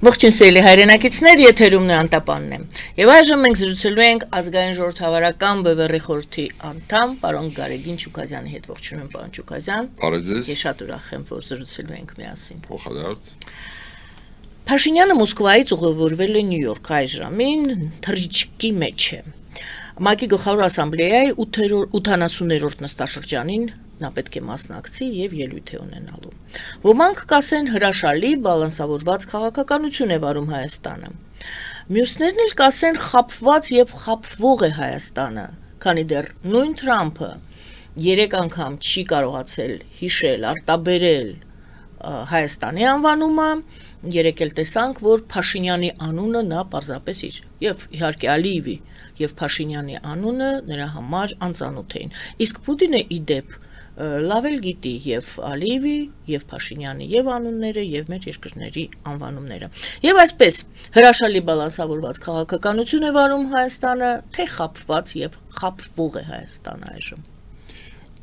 Ողջույն սիրելի հայրենակիցներ, եթերում է Անտապանն է։ Եվ այժմ մենք զրուցելու ենք ազգային ժողովրդավարական ԲՎՌ խորհրդի անդամ պարոն Գարեգին Չուկազյանի հետ։ Ողջունում պարոն Չուկազյան։ Բարև ձեզ։ Ես շատ ուրախ եմ, որ զրուցելու ենք միասին։ Փոխադարձ։ Փաշինյանը Մոսկվայից ուղևորվել է Նյու Յորք այս ժամին թռիչքի մեջ է։ ՄԱԿ-ի գլխավոր ասամբլեայի 80-րդ նստաշրջանին նա պետք է մասնակցի եւ ելույթ է ունենալու։ Ոմանք կասեն հրաշալի բալանսավորված քաղաքականություն է վարում Հայաստանը։ Մյուսներն էլ կասեն խաբված եւ խաբվող է Հայաստանը, քանի դեռ նույն Թրամփը 3 անգամ չի կարողացել հիշել, արտաբերել Հայաստանի անվանումը, երեք էլ տեսանք, որ Փաշինյանի անունը նա պարզապես իր եւ իհարկե Ալիևի եւ Փաշինյանի անունը նրա համար անծանոթ էին։ Իսկ Պուտինը իդեպ լավ էլ գիտի եւ Ալիևի եւ Փաշինյանի եւ անունները եւ մեր երկրների անվանումները։ Եվ այսպես հրաշալի բալանսավորված քաղաքականություն է վարում Հայաստանը, թե խաբված եւ խաբվող է Հայաստանը այժմ։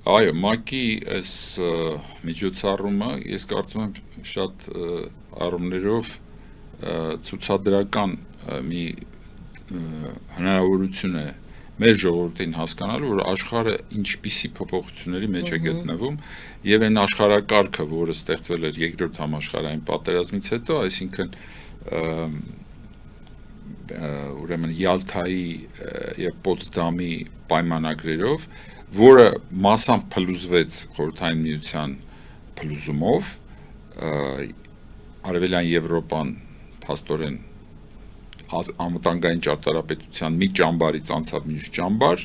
Այո, ՄԱԿ-ի այս միջոցառումը ես կարծում եմ շատ առումներով ցուցադրական մի հնարավորություն է մեր ժողովրդին հասկանալու, որ աշխարհը ինչպիսի փոփոխությունների մեջ է գտնվում եւ այն աշխարհակարգը, որը ստեղծվել էր երկրորդ համաշխարհային պատերազմից հետո, այսինքն ուրեմն Յալթայի եւ Պոտսդամի պայմանագրերով, որը մասամբ փլուզվեց Խորհրդային Միության փլուզումով, Արևելյան Եվրոպան փաստորեն անվտանգային ճարտարապետության մի ճամբարից անցավ մյուս ճամբար,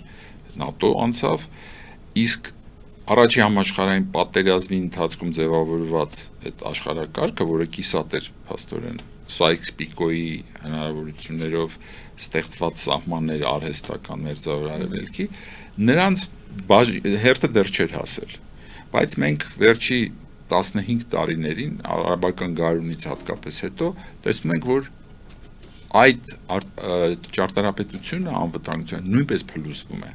ՆԱՏՕ անցավ, իսկ առաջի համաշխարհային պատերազմի ընթացքում ձևավորված այդ աշխարհակարգը, որը կիսատ էր փաստորեն Սայքս-Պիկոյի հնարավորություններով ստեղծված սահմաններ արհեստական մերձավոր արևելքի, նրանց հերթը դեռ չէր հասել, բայց մենք վերջի 15 տարիներին արաբական գարունից հատկապես հետո տեսնում ենք, որ այդ ճարտարապետությունը անվտանգության նույնպես փլուզվում է։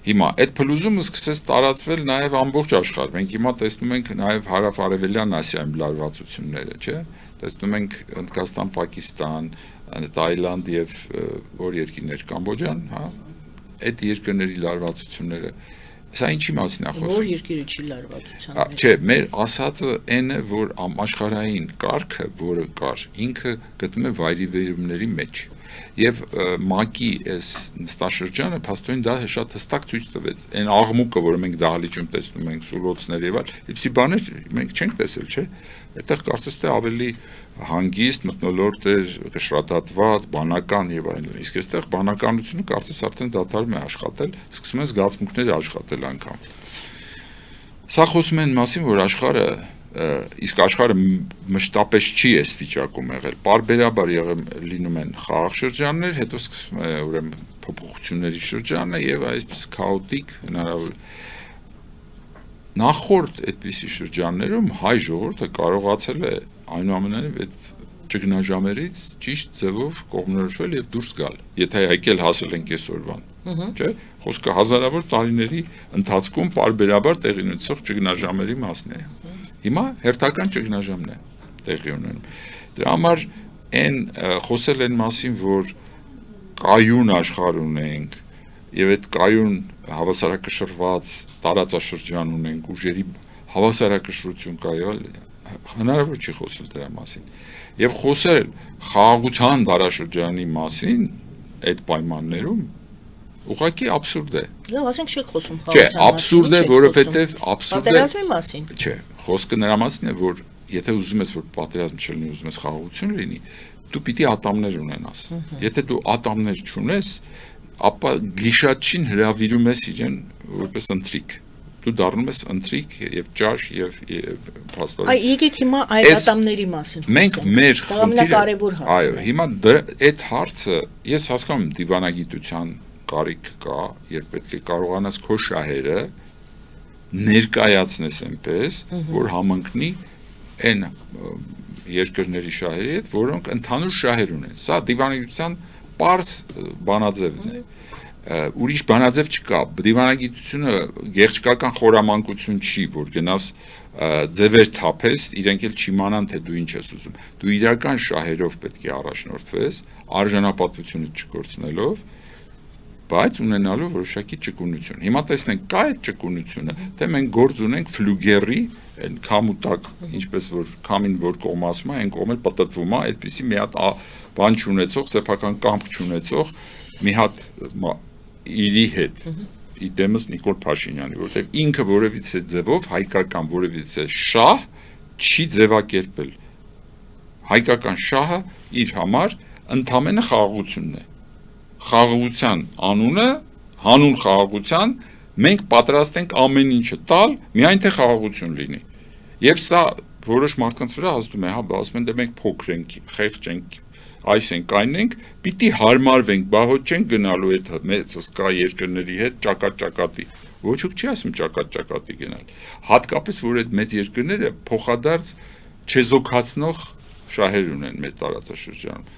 Հիմա այդ փլուզումը սկսեց տարածվել նաև ամբողջ աշխարհ։ Մենք հիմա տեսնում ենք նաև հարավ-արևելյան Ասիայում լարվածությունները, չէ՞։ Տեսնում ենք Հնդկաստան, Պակիստան, Թայլանդ եւ որ երկիրներ Կամբոջան, հա, այդ երկրների լարվածությունները։ Սա ինչի մասին է խոսում։ Որ երկիրը չի լարվածության։ Չէ, մեր ասածը այն է, որ աշխարհային կարգը, որը կար, ինքը գտնում է վայրիվերումների մեջ։ Եվ ՄԱԿ-ի այս նստաշրջանը փաստորեն դա շատ հստակ ցույց տվեց։ Այն աղմուկը, որը մենք դահլիճում տեսնում ենք, սուլոցներ եւ այլ, իբսի բաներ մենք չենք տեսել, չէ՞։ Այդտեղ կարծես թե ավելի հանգիստ մթնոլորտ էր, շրադատված, բանական եւ այլն։ Իսկ այստեղ բանականությունը կարծես արդեն դադարում է աշխատել, սկսում են զգացմունքները աշխատել անգամ։ Սա խոսում են մասին, որ աշխարհը իսկ աշխարհը մշտապես չի այս վիճակում եղել։ Պարբերաբար լինում են խաղաղ շրջաններ, հետո սկսվում է ուրեմն փոփոխությունների շրջանը եւ այսպես քաոտիկ հնարավոր նախորդ այդպիսի շրջաններում հայ ժողովուրդը կարողացել է այնուամենայնիվ այդ ճգնաժամերից ճիշտ ձևով կողմնորոշվել եւ դուրս գալ։ Եթե եկել հասել ենք այսօրվան, չէ՞, խոսքը հազարավոր տարիների ընթացքում պարբերաբար տեղի ունեցող ճգնաժամերի մասն է։ Հիմա հերթական ճգնաժամն է տեղի ունենում։ Դրա համար այն խոսել են մասին, որ կայուն աշխարհ ունենք եւ այդ կայուն հավասարակշռված տարածաշրջան ունենք, ուժերի հավասարակշռություն կա, հնարավոր չի խոսել դրա մասին։ Եվ խոսել խաղաղության դարաշրջանի մասին այդ պայմաններում ուղղակի աբսուրդ է։ Լավ, ասենք չեք խոսում խաղաղության մասին։ Չէ, աբսուրդ է, որովհետեւ աբսուրդ է։ Պատերազմի մասին։ Չէ, խոսքը նրա մասին է, որ եթե ուզում ես, որ պատերազմ չլինի, ուզում ես խաղաղություն լինի, դու պիտի ատամներ ունենաս։ Եթե դու ատամներ չունես, ապա գիշատչին հրավիրում ես իրեն որպես ընթրիկ։ Դու դառնում ես ընթրիկ եւ ճաշ եւ փաստորեն։ Այ եկեք հիմա այդ ատամների մասին խոսենք։ Մենք մեր ամենակարևոր հարցն է։ Այո, հիմա այդ հարցը ես հասկանում եմ դիվանագիտության կարիք կա եւ պետք է կարողանաս քո շահերը ներկայացնես այնպես, որ համընկնի այն երկրների շահերի հետ, որոնք ընդհանուր շահեր ունեն։ Սա դիվանագիտության պարզ բանաձևն է։ ուրիշ բանաձև չկա, դիվանագիտությունը գեղեցկական խորամանկություն չի, որ գնաս ձևեր թափես, իրենք էլ չիմանան, թե դու ինչ ես ուզում, դու իրական շահերով պետք է առաջնորդվես, արժանապատվությունը չկորցնելով, բայց ունենալու որոշակի ճկունություն։ Հիմա տեսնենք, կա այդ ճկունությունը, թե մենք գործ ունենք ֆլուգերի, այն քամուտակ, ինչպես որ քամին որ կողմ ասում է, այն կողմը պատտվում է, այդպեսի մի հատ բան չունեցող, սեփական կամք չունեցող մի հատ իրի հետ իդեմս Նիկոլ Փաշինյանի, որտեղ ինքը որևիցե ձևով հայկական որևիցե շահ չի ձևակերպել։ Հայկական շահը իր համար ընդամենը խաղաղությունն է։ Խաղաղության անունը, հանուն խաղաղության մենք պատրաստ ենք ամեն ինչը տալ, միայն թե խաղաղություն լինի։ Եվ սա որոշ մարդկանց վրա ազդում է, հա, ասում են դե մենք փոքր ենք, խեղճ ենք, այս ենք, այն ենք, պիտի հարմարվենք, բաղոտ չենք գնալու այդ մեծ հսկա երկրների հետ ճակատ-ճակատի։ Ոչ ոք չի ասում ճակատ-ճակատի գնալ։ Հատկապես որ այդ մեծ երկրները փոխադարձ չեզոքացնող շահեր ունեն մեր տարածաշրջանում։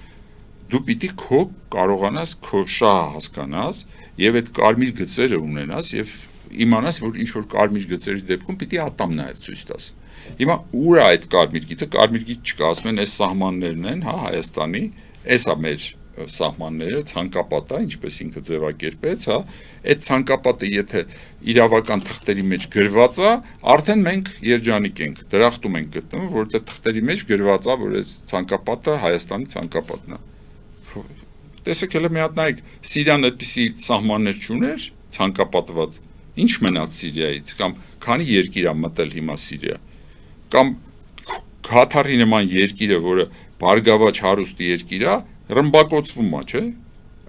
Դու պիտի քո կարողանաս քո շահը հասկանաս եւ այդ կարմիր գծերը ունենաս եւ իմանաս, որ ինչ որ կարմիր գծերի դեպքում պիտի ատամ նայել ցույց տաս։ Հիմա ուր է այդ կարմիր գիծը, կարմիր գիծ չկա, ասում են, այս սահմաններն են, հա, Հայաստանի, էսա մեր սահմանները, ցանկապատը, ինչպես ինքը ձևակերպեց, հա, այդ ցանկապատը եթե իրավական թղթերի մեջ գրված է, արդեն մենք երջանիկ ենք, դրախտում ենք գտնվում, որտեղ թղթերի մեջ գրված է, որ այս ցանկապատը Հայաստանի ցանկապատն է։ Տեսեք, հələ մի հատ նայեք, Սիրիան այդպիսի սահմաններ չուներ, ցանկապատված, ինչ մնաց Սիրիայից, կամ քանի երկիր է մտել հիմա Սիրիա, կամ Քաթարի նման երկիրը, որը բարգավաճ հարուստ երկիր է, ռմբակոծվում է, չէ՞։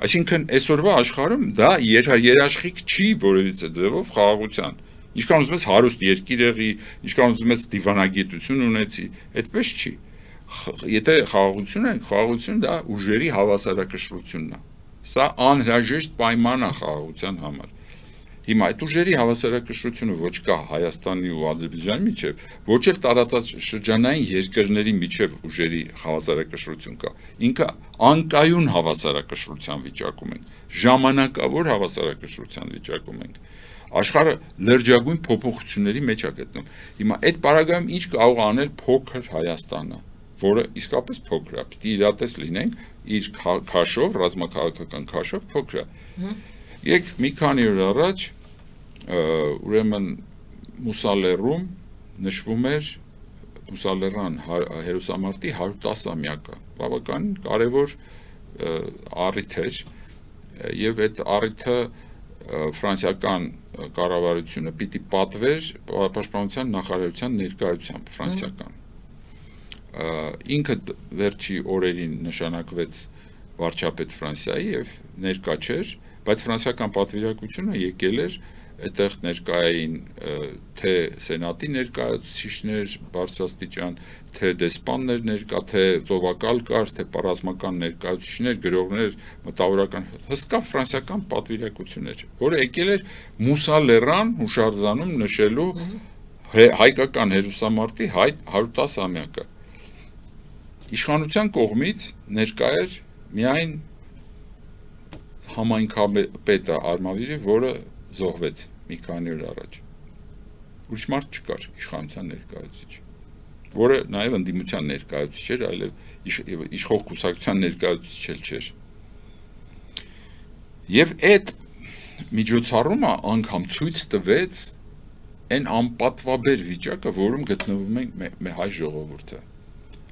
Այսինքն այսօրվա աշխարհում դա երաշխիք չի որևիցե ձևով խաղաղության։ Ինչքան ուզում ես հարուստ երկիր եղի, ինչքան ուզում ես դիվանագիտություն ունեցի, այդպես չի։ Եթե խաղաղություն դա ուժերի հավասարակշռությունն է։ Սա անհրաժեշտ պայման է խաղաղության համար։ Հիմա այդ ուժերի հավասարակշռությունը ոչ կա Հայաստանի ու Ադրբեջանի միջև, ոչ էլ տարածաշրջանային երկրների միջև ուժերի հավասարակշռություն կա։ Ինքը անկայուն հավասարակշռության վիճակում ենք, ժամանակավոր հավասարակշռության վիճակում ենք։ Աշխարհը լրջագույն փոփոխությունների մեջ է գտնվում։ Հիմա այդ պարագայում ինչ կարող անել փոքր Հայաստանը, որը իսկապես փոքր է, պիտի իրատես լինենք իր քաշով, ռազմաքաղաքական քաշով փոքր է։ Եկ մի քանի օր առաջ ուրեմն Մուսալերում նշվում էր Մուսալերան հերոսամարտի 110-ամյակը, բավականին կարևոր առիթ էր, եւ այդ առիթը ֆրանսիական կառավարությունը պիտի պատվեր պաշտպանության նախարարության ներկայությամբ ֆրանսիական։ Ինքը վերջի օրերին նշանակվեց վարչապետ Ֆրանսիայի եւ ներկա չէր, բայց ֆրանսիական պատվիրակությունը եկել էր, այդտեղ ներկային թե սենատի ներկայացուցիչներ բարձրաստիճան, թե դեսպաններ ներկա, թե ծովակալ կար, թե ռազմական ներկայացուցիչներ, գրողներ, մտավորական հսկա ֆրանսիական պատվիրակություններ, որը եկել էր Մուսալերան հուշարձանում նշելու հայկական հերոսամարտի 110-ամյակը։ Իշխանության կողմից ներկա էր միայն համայնքապետը Արմավիրը, որը զոհվեց մի քանի օր առաջ։ Ուրիշ մարդ չկար իշխանության ներկայացուցիչ, որը նաև ընդդիմության ներկայացուցիչ էր, այլև իշխող կուսակցության ներկայացուցիչ չէր։ Եվ այդ միջոցառումը անգամ ցույց տվեց այն անպատվաբեր վիճակը, որում գտնվում ենք մեր հայ ժողովուրդը։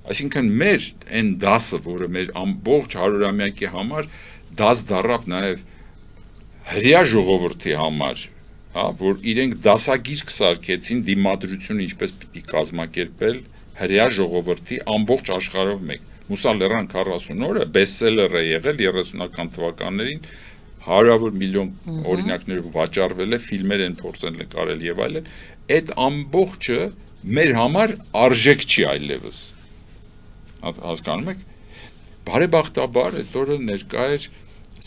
Այսինքն մեր այն դասը, որը մեր ամբողջ 100-ամյակի համար դաս դառավ նաև հրեա ժողովրդի համար, հա, որ իրենք դասագիրք սարքեցին դիմադրությունը ինչպես պիտի կազմակերպել հրեա ժողովրդի ամբողջ աշխարհով մեկ։ Մուսալերան 40 օրը բեսթսելեր է եղել 30-ական թվականներին, հարյուրավոր միլիոն օրինակներով վաճառվել է, ֆիլմեր են փորձել նկարել եւ այլն։ Այդ ամբողջը մեր համար արժեք չի այլևս։ Հասկանում եք։ Բարեբախտաբար այդ օրը ներկա էր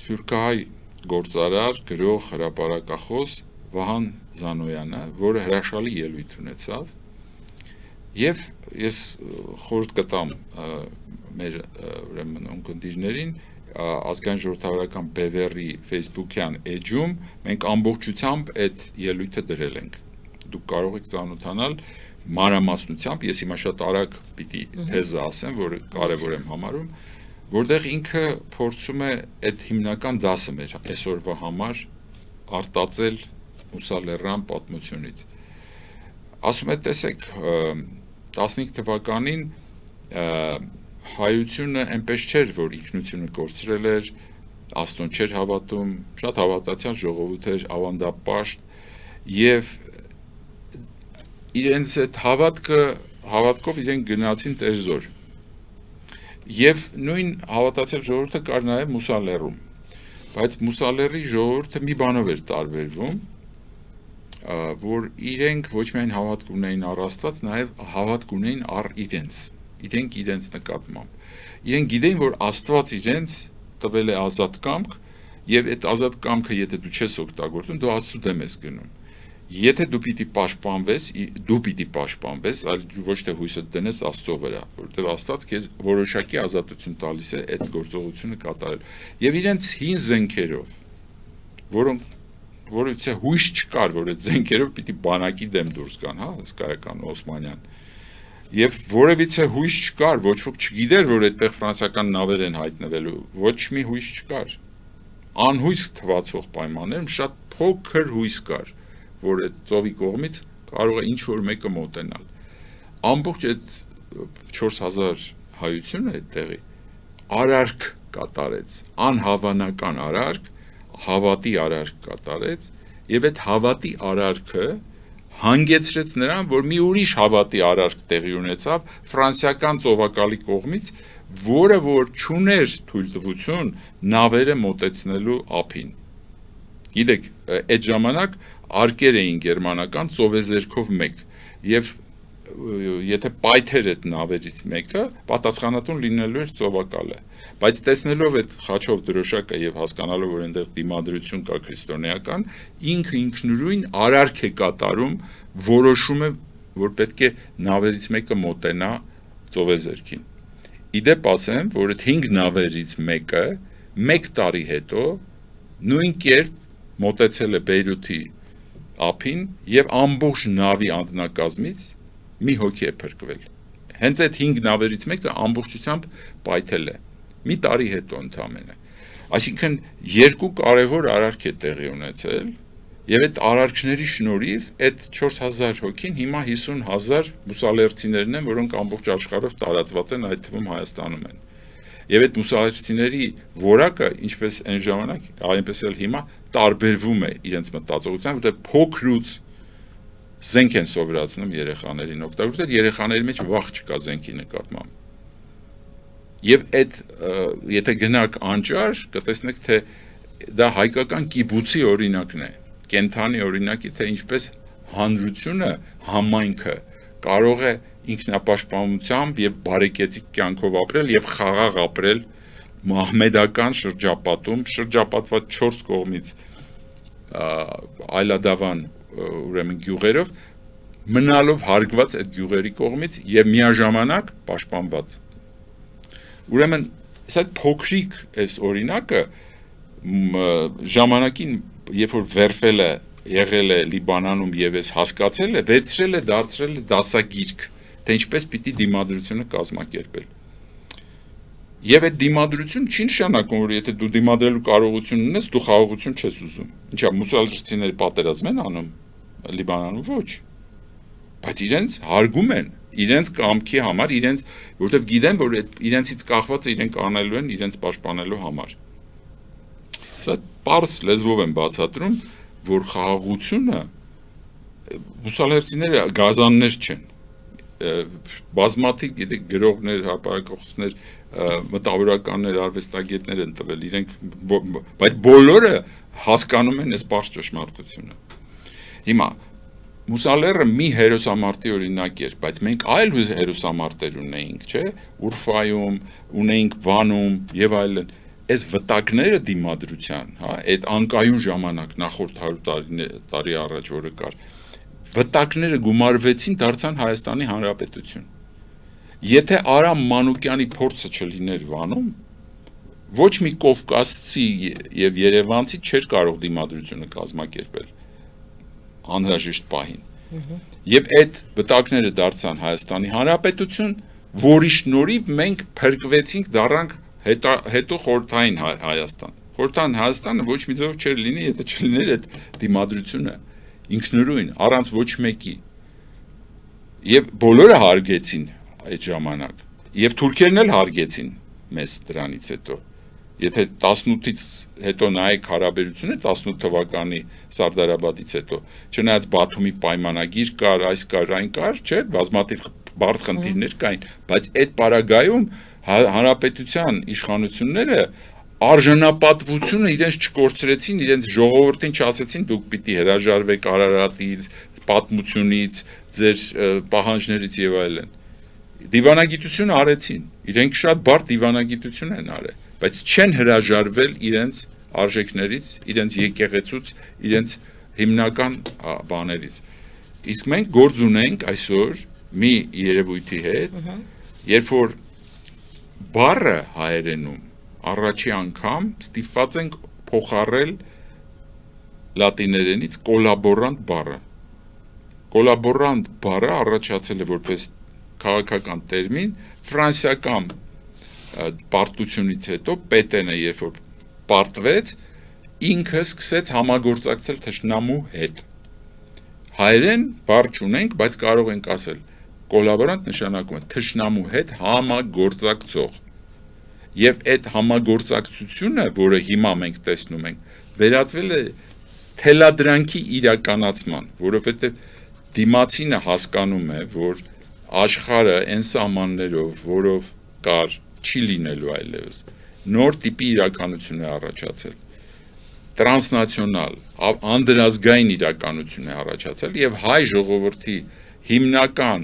սփյուռքահայ գործարար, գրող, հրապարակախոս Վահան Զանոյանը, որը հրաշալի ելույթ ունեցավ, եւ ես խորհուրդ կտամ մեր ուրեմն ունկնդիրներին ազգային ժողովրդավարական բևեռի Facebook-յան էջում մենք ամբողջությամբ այդ ելույթը դրել ենք։ Դուք կարող եք ծանոթանալ մանրամասնությամբ, ես հիմա շատ արագ պիտի թեզը ասեմ, որը կարևոր եմ համարում, որտեղ ինքը փորձում է այդ հիմնական դասը մեր այսօրվա համար արտածել Մուսալերան պատմությունից։ Ասում է, տեսեք, 15 թվականին հայությունը այնպես չէր, որ ինքնությունը կորցրել էր, Աստծուն չէր հավատում, շատ հավատացյալ ժողովուրդ էր, ավանդապաշտ, եւ իրենց այդ հավատքով իրենք գնացին Տերզոր։ Եվ նույն հավատացյալ ժողովուրդը կար նաև Մուսալերում, բայց Մուսալերի ժողովուրդը մի բանով էր տարբերվում, որ իրենք ոչ միայն հավատք ունեին առ Աստված, նաև հավատք ունեին առ իրենք իրենց նկատմամբ։ Իրենք գիտեին, որ Աստված իրենց տվել է ազատ կամք, եւ այդ ազատ կամքը եթե դու չես օգտագործում, դու Աստծո դեմ ես գնում։ Եթե դու պիտի պաշտպանվես, այլ ոչ թե հույսը դնես Աստծո վրա, որովհետեւ Աստված քեզ որոշակի ազատություն տալիս է այդ գործողությունը կատարել։ Եվ իրենց հին զենքերով, որից հույս չկար, որ այդ զենքերով պիտի բանակի դեմ դուրս գան, հա, հսկայական Օսմանյան։ Եվ որևիցե հույս չկար, ոչ ոք չգիտեր, որ այդտեղ ֆրանսիական նավեր են հայտնվելու, ոչ մի հույս չկար։ Անհույս թվացող պայմաններում շատ փոքր հույս կար, որ այդ ծովի կողմից կարող է ինչ-որ մեկը մոտենալ։ Ամբողջ այդ 4000 հայությունը այդտեղի արարք կատարեց, անհավանական արարք, հավատի արարք կատարեց, եւ այդ հավատի արարքը հանգեցրեց նրան, որ մի ուրիշ հավատի արարք տեղի ունեցավ ֆրանսիական ծովակալի կողմից, որը որ չուներ թույլտվություն նավերը մոտեցնելու ափին։ Գիտեք, այդ ժամանակ արկեր էին գերմանական ծովեզերքով մեկ, եւ եթե պայթեր այդ նավերից մեկը, պատասխանատուն լինելու էր ծովակալը։ Բայց տեսնելով այդ խաչով դրոշակը եւ հասկանալով, որ այնտեղ դիմադրություն կա քրիստոնեական, ինքը ինքնուրույն արարք է կատարում, որոշում է, որ պետք է նավերից մեկը մոտենա ծովեզերքին։ Իդեպ ասեմ, որ այդ 5 նավերից մեկը 1 տարի հետո նույն կերպ մոտեցել է Բեյրութի ափին եւ ամբողջ նավի անձնակազմից մի հոգի է փրկվել։ Հենց այդ 5 նավերից մեկը ամբողջությամբ պայթել է։ Մի տարի հետո ընդամենը։ Այսինքն երկու կարևոր արարք է տեղի ունեցել, եւ այդ արարքների շնորհիվ այդ 4000 հոգին հիմա 50000 մուսալերցիներն են, որոնք ամբողջ աշխարհով տարածված են, այդ թվում Հայաստանում են։ Եվ այդ մուսալերցիների որակը, ինչպես այն ժամանակ, այնպես էլ հիմա տարբերվում է իրենց մտածողությամբ, որտեղ փոքրուց զենք են սովորացնում երեխաներին օգտագործել, երեխաների մեջ վախ չկա զենքի նկատմամբ։ Եվ այդ եթե գնաք անճար, կտեսնեք, թե դա հայկական կիբուցի օրինակն է, կենթանի օրինակի, թե ինչպես հանրությունը, համայնքը կարող է ինքնապաշտպանությամբ եւ բարեկեցիկ կյանքով ապրել եւ խաղաղ ապրել մահմեդական շրջապատում, շրջապատված 4 կողմից այլադավան ուրեմն գյուղերով, մնալով հարգված այդ գյուղերի կողմից եւ միաժամանակ պաշտպանված։ Ուրեմն այդ փոքրիկ այս օրինակը ժամանակին, երբ որ վերֆել է, եղել է Լիբանանում եւ ես հասկացել է, վերցրել է, դարձրել է դասագիրք, թե ինչպես պիտի դիմադրությունը կազմակերպել։ Եվ այդ դիմադրությունը չի նշանակում, որ եթե դու դիմադրելու կարողություն ունես, դու խաղաղություն չես ուզում։ Ինչա մուսալերցիները պատերազմ են անում Լիբանանում, ոչ։ Բայց իրենց հարգում են, իրենց կամքի համար, որովհետև գիտեն, որ իրենցից կախվածը իրենք անելու են իրենց պաշտպանելու համար։ Սա պարզ լեզվով են բացատրում, որ խաղաղությունը մուսալերցիները գազաններ չեն։ Բազմաթիվ գիտեք գրողներ, հրապարակախոսներ, մտավորականներ, արվեստագետներ են տվել իրենք, բայց բոլորը հասկանում են այս պարզ ճշմարտությունը։ Հիմա Մուսալերը մի հերոսամարտի օրինակ էր, բայց մենք այլ հերոսամարտեր ունեինք, չէ՞, Ուրֆայում, ունեինք Վանում եւ այլն։ Այս վտակները դիմադրության, հա, այդ անկայուն ժամանակ նախորդ 100 տարի առաջ որը կար, վտակները գումարվեցին, դարձան Հայաստանի Հանրապետություն։ Եթե Արամ Մանուկյանի փորձը չլիներ Վանում, ոչ մի կովկասցի եւ երևանցի չէր կարող դիմադրությունը կազմակերպել անհրաժեշտ պահին։ Եվ այդ վտակները դարձան Հայաստանի Հանրապետություն, որի շնորհիվ մենք փրկվեցինք դառանք հետո խորհրդային Հայաստան։ Խորհրդային Հայաստանը ոչ մի ձեւով չէր լինի, եթե չլիներ այդ դիմադրությունը ինքնուրույն, առանց ոչ մեկի։ Եվ բոլորը հարգեցին այդ ժամանակ։ Եվ թուրքերն էլ հարգեցին մեզ դրանից հետո։ Եթե 18-ից հետո նայեք հարաբերությունը 18 թվականի Սարդարաբադից հետո, չնայած Բաթումի պայմանագիր կար, այս կար, այն կար, չէ, բազմաթիվ բարդ խնդիրներ կային, բայց այդ պարագայում հանրապետության իշխանությունները արժանապատվությունը իրենց չկորցրեցին, իրենց ժողովրդին չասեցին դուք պիտի հրաժարվեք Արարատից, պատմությունից, ձեր պահանջներից եւ այլն։ Դիվանագիտություն արեցին, իրենք շատ բարդ դիվանագիտություն են արել, բայց չեն հրաժարվել իրենց արժեքներից, իրենց եկեղեցուց, իրենց հիմնական բաներից։ Իսկ մենք գործ ունենք այսօր մի երևույթի հետ, երբ որ բառը հայերենում առաջի անգամ ստիպված ենք փոխառել լատիներենից կոլաբորանտ բառը։ Կոլաբորանտ բառը առաջացել է որպես քաղաքական տերմին ֆրանսիական պարտությունից հետո Պետենը երբ որ պարտվեց, ինքը սկսեց համագործակցել թշնամու հետ։ Հայերեն բառ չունենք, բայց կարող ենք ասել կոլաբորանտ նշանակում է թշնամու հետ համագործակցող։ Եվ այդ համագործակցությունը, որը հիմա մենք տեսնում ենք, վերածվել է թելադրանքի իրականացման, որովհետև դիմացինը հասկանում է, որ աշխարհը այն սահմաններով, որով կար, չի լինելու այլևս։ Նոր տիպի իրականություն է առաջացել։ Տրանսնացիոնալ, անդրազգային իրականություն է առաջացել եւ հայ ժողովրդի հիմնական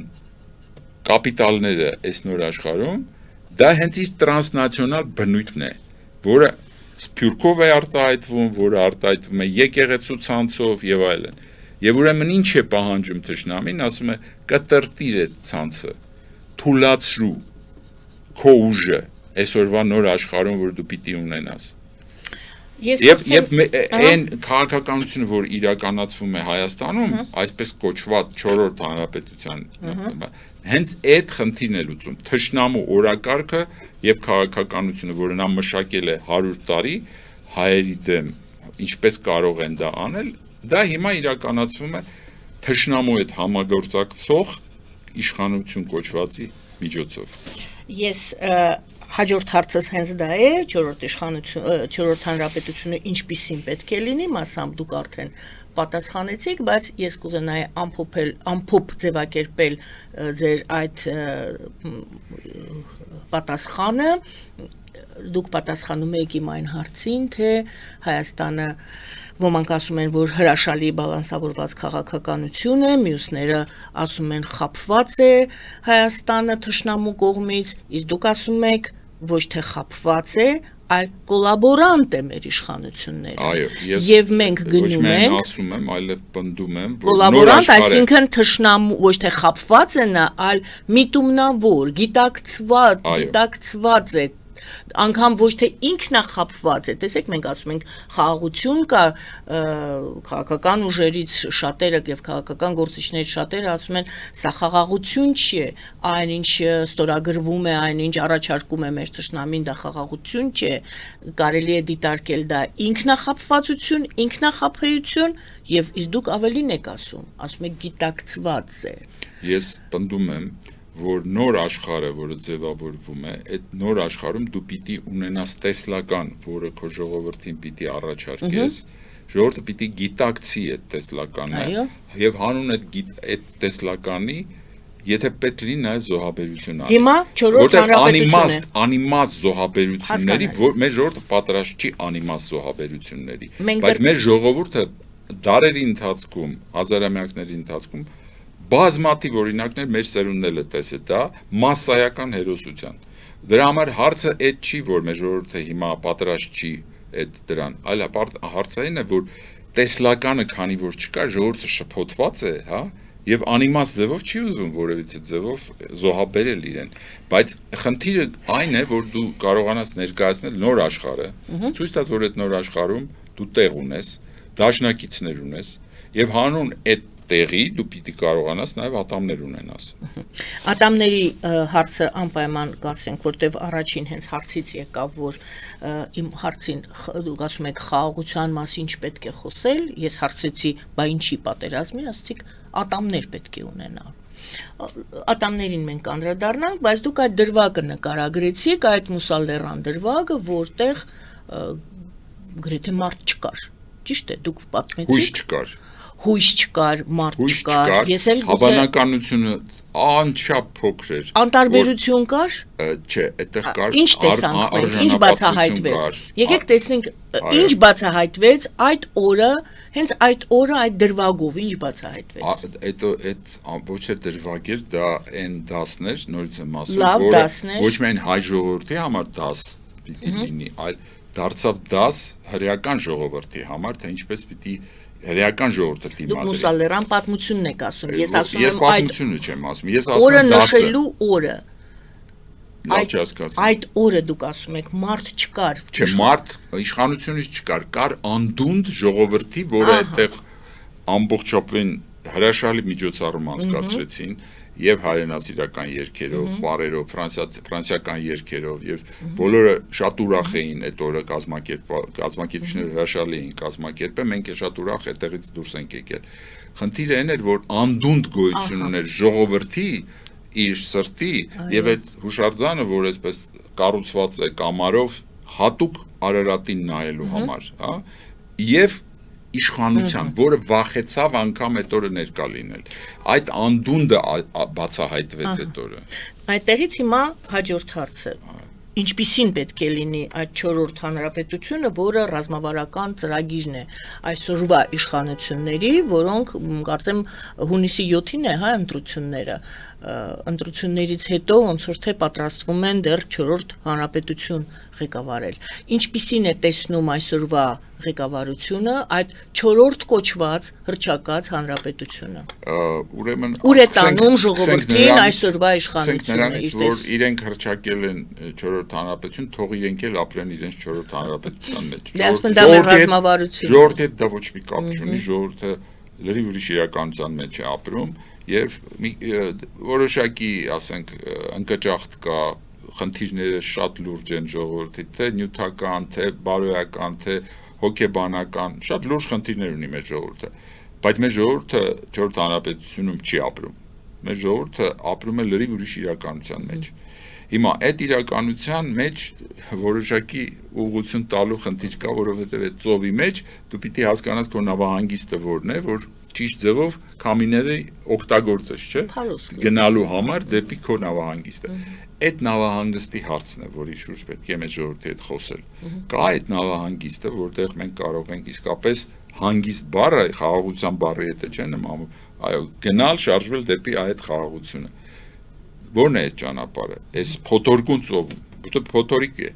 կապիտալները այս նոր աշխարհում դա հենց իր տրանսնացիոնալ բնույթն է, որը սփյուռքով է արտահայտվում, որը արտահայտվում է եկեղեցու ցանցով եւ այլն։ Եվ ուրեմն ինչ է պահանջում թշնամին, ասում է կտրտիր այդ ցանցը, թուլացրու քո ուժը այսօրվա նոր աշխարհում, որ դու պիտի ունենաս։ Եվ այն քաղաքականությունը, որ իրականացվում է Հայաստանում, այսպես կոչված 4-րդ հանրապետության, հենց այդ խնդիրն է լուծում։ Թշնամու օրակարգը եւ քաղաքականությունը, որը նա մշակել է 100 տարի հայերի դեմ, ինչպես կարող են դա անել, դա հիմա իրականացվում է թշնամու հետ համագործակցող իշխանություն կոչվածի միջոցով։ Ես հաջորդ հարցս հենց դա է, 4-րդ հանրապետությունը ինչպիսին պետք է լինի, մասամբ դուք արդեն պատասխանեցիք, բայց ես կուզենայի ամփոփ ձևակերպել ձեր այդ պատասխանը, դուք պատասխանում եք իմ այն հարցին, թե Հայաստանը ոմանք ասում են, որ հրաշալի բալանսավորված քաղաքականություն է, մյուսները ասում են խաբված է Հայաստանը թշնամու կողմից, իսկ դուք ասում եք ոչ թե խաբված է, այլ կոլաբորանտ է մեր իշխանությունները։ Այո, եւ մենք գնում ենք ասում եմ, այլև պնդում եմ, որ կոլաբորանտ, այսինքն թշնամու ոչ թե խաբված է նա, այլ միտումնավոր, գիտակցված է, անգամ ոչ թե ինքնախաբված է, տեսեք մենք ասում ենք խաղաղություն կա, քաղաքական ուժերից շատերը եւ քաղաքական գործիչներից շատերը ասում են սա խաղաղություն չի, այնինչ ստորագրվում է, այնինչ առաջարկում է մեր թշնամին, դա խաղաղություն չէ, կարելի է դիտարկել դա ինքնախաբվածություն, ինքնախաբեություն եւ իսկ դուք ավելին եք ասում եք գիտակցված է։ Ես պնդում եմ, որ նոր աշխարհը, որը ձևավորվում է, այդ նոր աշխարհում դու պիտի ունենաս տեսլական, որը քո ժողովրդին պիտի առաջարկես, ժողովուրդը պիտի գիտակցի այդ տեսլականը, եւ հանուն այդ տեսլականի, եթե պետք լինի նաեւ զոհաբերություն անի։ Հիմա 4-րդ հանրապետությունը անիմաստ զոհաբերությունների, որ մեր ժողովուրդը պատրաստ չի անիմաստ զոհաբերությունների, բայց մեր ժողովուրդը դարերի ընթացքում, հազարամյակների ընթացքում բազմաթիվ օրինակներ մեր սերունդն էլ է տեսել դա մասսայական հերոսության։ Դրա համար հարցը այդ չի, որ մեր ժողովուրդը հիմա պատրաստ չի այդ դրան, այլ հարցը այն է, որ տեսլականը քանի որ չկա, ժողովուրդը շփոթված է, հա, եւ անիմաստ ձևով չի ուզում որևիցե ձևով զոհաբերել իրեն, բայց խնդիրը այն է, որ դու կարողանաս ներկայացնել նոր աշխարհը, ցույց տաս, որ այդ նոր աշխարհում դու տեղ ունես, դաշնակիցներ ունես եւ հանուն այդ տեղի դու պիտի կարողանաս նաեւ ատամներ ունենաս։ Ատամների հարցը անպայման կասենք, որտեվ առաջին հենց հարցից եկավ, որ իմ հարցին դուք ասում եք խաղաղության մասին ինչ պետք է խոսել, ես հարցեցի, բա ինչի պատերազմի, ասացիք ատամներ պետք է ունենալ։ Ատամներին մենք անդրադառնանք, բայց դուք այդ դրվագը նկարագրեցիք, այդ մուսալերան դրվագը, որտեղ գրեթե մարդ չկար։ Ճիշտ է, դուք պատմեցիք։ Հույս չկար, մարդ չկար, ես էլ հավանականությունը անչափ փոքր էր։ Անտարբերություն կար։ Չէ, այդտեղ կար Ինչ տեսանք մենք, ինչ բացահայտվեց։ Եկեք տեսնենք ինչ բացահայտվեց այդ օրը, հենց այդ օրը այդ դրվագով ինչ բացահայտվեց։ Այդ ոչ թե դրվագ էր, դա այն դասներ, նորից եմ ասում, որը ոչ միայն հայ ժողովրդի համար դաս պիտի լինի, այլ դարձավ դաս հրեական ժողովրդի համար, թե ինչպես պիտի հրեական ժողովուրդը դիմադրի։ Դուք մուսալերան պատմությունն եք ասում, ես ասում եմ պատմությունը չեմ ասում, ես ասում եմ նշելու օրը։ Լավ չհասկացա։ Այդ օրը դուք ասում եք մարդ չկար։ Չէ, մարդ իշխանությունից չկար, կար անդունդ ժողովրդի, որը այդտեղ ամբողջովին հրաշալի միջոցառում անցկացրեցին եւ հայրենասիրական երգերով, բառերով, ֆրանսիական երգերով եւ բոլորը շատ ուրախ էին այդ օրը կազմակերպիչները հրաշալի էին կազմակերպել, մենք էլ շատ ուրախ այդտեղից դուրս ենք եկել։ Խնդիրը այն էր, որ անդունդ գոյություն ուներ ժողովրդի իր սրտի եւ այդ հուշարձանը, որ այսպես կառուցված է կամարով հատուկ Արարատին նայելու համար, հա, եւ իշխանության, որը վախեցավ անգամ այդ օրը ներկա լինել։ Այդ անդունդը բացահայտվեց այդ օրը։ Այդտեղից հիմա հաջորդ հարցը։ Ինչպիսին պետք է լինի այդ 4-րդ հանրապետությունը, որը ռազմավարական ծրագիրն է այսօրվա իշխանությունների, որոնք կարծեմ հունիսի 7-ին է, հա, ընտրությունները, ընտրություններից հետո ոնց որ թե պատրաստվում են դեռ 4-րդ հանրապետություն ղեկավարել։ Ինչպիսին է տեսնում այսօրվա ղեկավարությունը այդ 4-րդ կոչված հռչակած հանրապետությունը։ Ուրեմն ուր է տանում ժողովրդին այսօրվա իշխանությունը իր որ իրենք հռչակել են 4-րդ հանրապետություն, թող իրենք էլ ապրեն իրենց 4-րդ հանրապետության մեջ։ Ժողովրդի հետ դա ոչ մի կապ չունի, ժողովուրդը լրիվ ուրիշ իրականության մեջ է ապրում եւ որոշակի, ասենք, ընկճախտ կա, խնդիրները շատ լուրջ են ժողովրդի, թե նյութական, թե բարոյական, թե հոգեբանական, շատ լուրջ խնդիրներ ունի մեր ժողովուրդը, բայց մեր ժողովուրդը 4-րդ հանրապետությունում չի ապրում։ Մեր ժողովուրդը ապրում է լրիվ ուրիշ իրականության մեջ։ Հիմա այդ իրականության մեջ որոշակի ուղղություն տալու խնդիր կա, որովհետև այդ ծովի մեջ դու պիտի հասկանաս քո նավահանգիստը որն է, որ ճիշտ ձևով քամիները օգտագործես, չէ՞, գնալու համար դեպի քո նավահանգիստը։ Այդ նավահանգստի հարցն է, որի շուրջ պետք է մեր ժողովրդի հետ խոսել։ Կա այդ նավահանգիստը, որտեղ մենք կարող ենք իսկապես հանգիստ բառը խաղաղության բառի հետ է, չէ՞, նման, այո, գնալ, շարժվել դեպի այդ խաղաղությունը։ Որն է այդ ճանապարհը։ Այս փոթորկուն ծովում, որտեղ փոթորիկ է,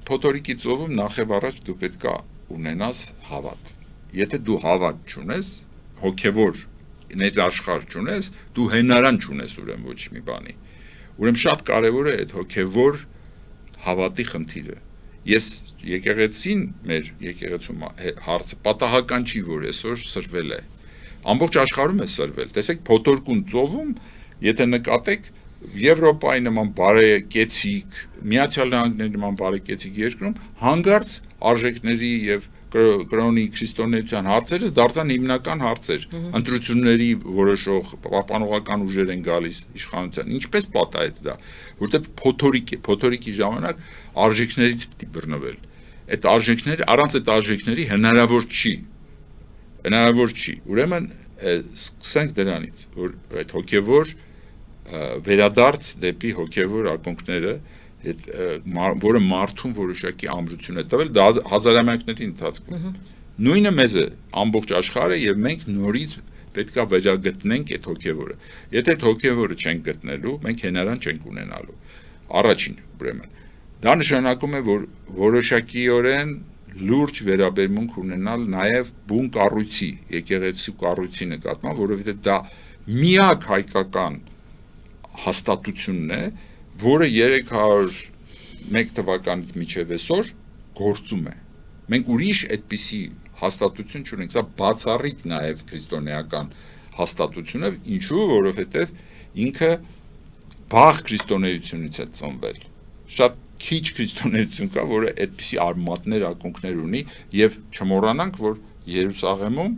փոթորիկի ծովում նախ եւ առաջ դու պետք է ունենաս հավատ։ Եթե դու հավատ չունես, հոգևոր ներաշխար չունես, դու հենարան չունես ուրեմն ոչ մի բանի։ Ուրեմն շատ կարևոր է այդ հոգևոր հավատի խնդիրը։ Ես եկեղեցին մեր եկեղեցու հարցը պատահական չի, որ այսօր սրվել է։ Ամբողջ աշխարհում է սրվել։ Տեսեք, փոթորկուն ծովում, եթե նկատեք, Եվրոպայի նման բարեկեցիկ, Միացյալ Նահանգների նման բարեկեցիկ երկրում հանգարց արժեքների եւ կրոնի քրիստոնեության հարցերը դարձան հիմնական հարցեր։ Ընտրությունների որոշող պահպանողական ուժեր են գալիս իշխանության։ Ինչպես պատահեց դա, որտեղ փոթորիկ է, փոթորիկի ժամանակ արժեքներից պիտի բռնվել։ Այդ արժեքները, առանց այդ արժեքների հնարավոր չի։ Ուրեմն սկսենք դրանից, որ այդ հոգևոր վերադարձ դեպի հոգևոր ակունքները, որը մարդուն որոշակի ամրություն է տվել, դա հազարամյակների ընթացքում։ Նույնը մեզ է ամբողջ աշխարհը եւ մենք նորից պետք է վերագտնենք այդ հոգևորը։ Եթե այդ հոգևորը չենք գտնելու, մենք հենարան չենք ունենալու։ Առաջին, ուրեմն, դա նշանակում է, որ որոշակիորեն լուրջ վերաբերմունք ունենալ նաև բուն կառույցի, եկեղեցու կառույցի նկատմամբ, որովհետև դա միակ հայկական հաստատությունն է, որը 301 թվականից մինչև այսօր գործում է։ Մենք ուրիշ այդպիսի հաստատություն չունենք, սա բացառիկ նաև քրիստոնեական հաստատություն է, ինչու, որովհետև ինքը վաղ քրիստոնեությունից է ծնվել։ Շատ քիչ քրիստոնեություն կա, որը այդպիսի արմատներ, ակունքներ ունի, եւ չմոռանանք, որ Երուսաղեմում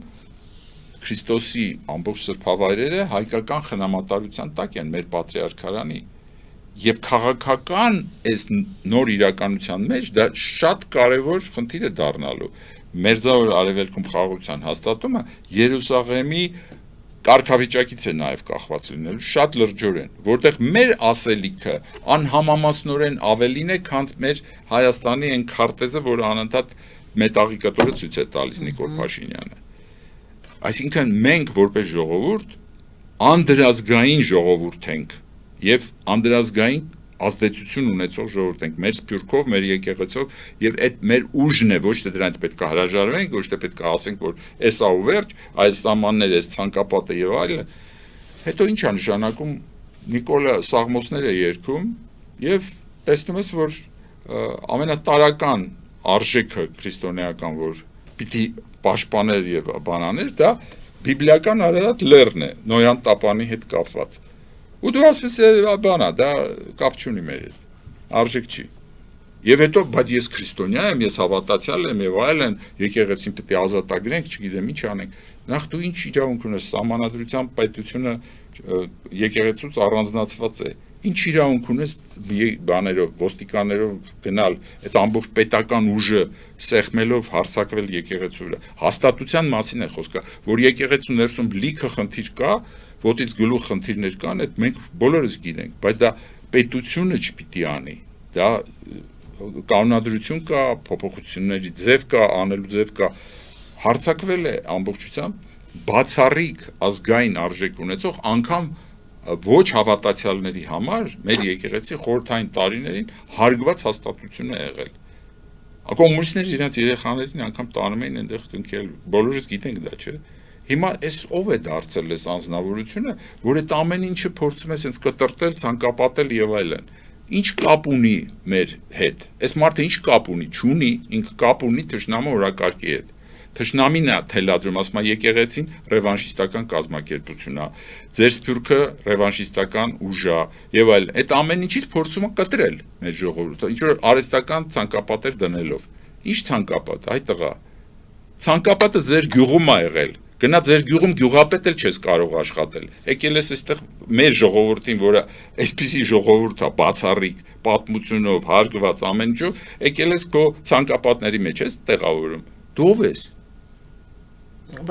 Քրիստոսի ամբողջ սրբավայրերը հայկական խնամատարության տակ են մեր պատրիարքարանի, եւ քաղաքական այս նոր իրականության մեջ դա շատ կարեւոր խնդիր է դառնալու։ Մերձավոր արևելքում խաղաղության հաստատումը Երուսաղեմի կարգավիճակից է նաև կախված լինելու շատ լրջորեն, որտեղ մեր ասելիքը անհամամասնորեն ավելին է, քան մեր Հայաստանի այն քարտեզը, որը անընդհատ մետաղի կտորը ցույց է տալիս Նիկոլ Փաշինյանը։ Այսինքն մենք որպես ժողովուրդ անդրազգային ժողովուրդ ենք եւ անդրազգային ազդեցություն ունեցող ժողովուրդ ենք մեր սփյուռքով, մեր եկեղեցով եւ այդ մեր ուժն է, ոչ թե դրանից պետք է հրաժարվենք, ոչ թե պետք է ասենք, որ էսա ու վերջ, այս սահմանները, այս ցանկապատը եւ այլն։ Հետո ինչ է նշանակում Նիկոլը Սաղմոսներ է երգում եւ տեսնում ես, որ ամենատարական արժեքը քրիստոնեական, որ պիտի պաշտպաներ եւ բանաներ, դա բիբլիական Արարատ լեռն է, Նոյան տապանի հետ կապված։ Ու դու ասես բանա, դա կապ չունի մեր հետ, արժեք չի։ Եվ հետո, բայց ես քրիստոնյա եմ, ես հավատացյալ եմ եւ այլն, եկեղեցին պետք է ազատագրենք, չգիտեմ ինչ անենք։ Նախ դու ինչ իրավունք ունես, սահմանադրության պետությունը եկեղեցուց առանձնացված է։ Ինչ իրավունք ունես բաներով, ոստիկաններով գնալ, այդ ամբողջ պետական ուժը սեղմելով հարձակվել եկեղեցու վրա։ Հաստատության մասին է խոսքը, որ եկեղեցու ներսում լիքը խնդիր կա, ոտից գլուխ խնդիրներ կան, այդ մենք բոլորս գիտենք, բայց դա պետությունը չպիտի անի, դա կանոնադրություն կա, փոփոխությունների ձև կա, անելու ձև կա, հարձակվել է ամբողջությամբ բացառիկ ազգային արժեք ունեցող անգամ ոչ հավատացյալների համար մեր եկեղեցի խորհրդային տարիներին հարգված հաստատություն է եղել։ Կոմունիստները իրենց երեխաներին անգամ տանում էին այնտեղ կնքել, բոլորս գիտենք դա, չէ՞։ Հիմա այս ով է դարձել այս անձնավորությունը, որ այդ ամեն ինչը փորձում է sense կտրտել, ցանկապատել եւ այլն։ Ինչ կապ ունի մեր հետ։ Այս մարդը ինչ կապ ունի, չունի, ինքը կապ ունի թշնամու օրակարգի հետ։ Թշնամին է թելադրում, ասում է եկեղեցին ռևանշիստական կազմակերպություն է, ձեր սփյուռքը ռևանշիստական ուժ է եւ այլն։ Այդ ամեն ինչից փորձում է կտրել մեր ժողովուրդը, ինչ որ արհեստական ցանկապատեր դնելով։ Ինչ ցանկապատ, այ տղա։ Ցանկապատը ձեր գյուղում է եղել։ Գնա ձեր գյուղում գյուղապետ էլ չես կարող աշխատել։ Եկել ես այստեղ մեր ժողովրդին, որը այսպիսի ժողովուրդ է, բացառիկ պատմությունով, հարգված ամեն ինչով, եկել ես քո ցանկապատների մեջ ես տեղավորում։ Դու ով ես։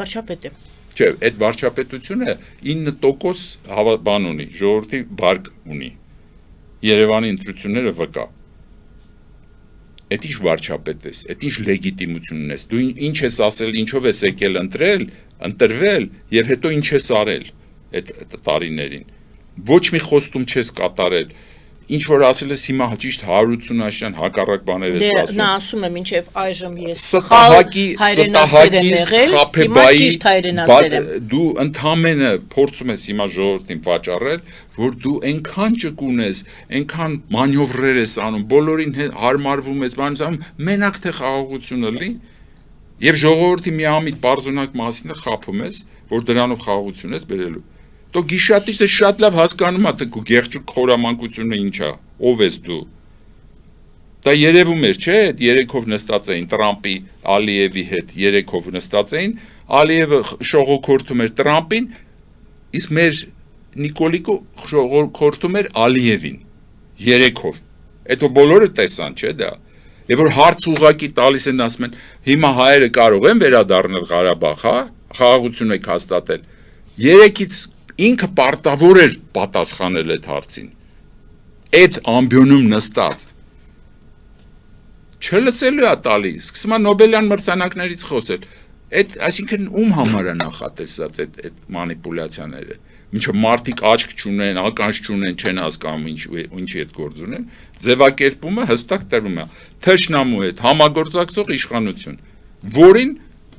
Վարչապետ եմ։ Չէ, այդ վարչապետությունը 9% բան ունի, ժողովրդի բարգ ունի։ Երևանի ընտրությունները վկա։ Այդ ինչ վարչապետ ես, այդ ինչ լեգիտիմություն ունես, դու ինչ ես ասել, ինչով ես եկել ընտրվել եւ հետո ինչ ես արել այդ տարիներին։ Ոչ մի խոստում չես կատարել, ինչ որ ասել ես հիմա ճիշտ 180 աշյան հակառակ բաներ ես ասում։ Նա ասում է մինչև այժմ ես ստահակի խափեբայի դու ընդամենը փորձում ես հիմա ժողովրդին վաճառել, որ դու այնքան ճկուն ես, այնքան մանյովրեր ես անում, բոլորին հարմարվում ես, բանացում մենակ թե խաղաղությունը լի, եւ ժողովրդի միամիտ բարձունակ մասին խափում ես, որ դրանով խաղաղություն ես բերելու։ Դու գիշատից շատ լավ հասկանում ես, թե քո գեղջուկ խորամանկությունը ինչ է, ով ես դու։ Դա երևում էր, չէ՞, այդ երեքով նստած էին Տրամպի, Ալիևի հետ, երեքով նստած էին, Ալիևը շողոքորթում էր Տրամպին, իսկ մեր Նիկոլիկը շողոքորթում էր Ալիևին, երեքով։ Այդ բոլորը տեսան, չէ՞ դա։ Եվ որ հարց ուղակի տալիս են ասում են, հիմա հայերը կարող են վերադառնալ Ղարաբաղ, հա, խաղաղություն եք հաստատել։ Երեքից ինքը պարտավոր էր պատասխանել այդ հարցին։ Այդ ամբիոնում նստած չլսելու է տալի, սկսում է Նոբելյան մրցանակներից խոսել։ Այդ, այսինքն ում համար է նախատեսած այդ մանիպուլյացիաները։ Մինչև մարդիկ աչք չունեն, ականջ չունեն, չեն հասկանում ինչի հետ գործ ունեն, ձևակերպումը հստակ տրվում է։ թշնամու հետ համագործակցող իշխանություն, որին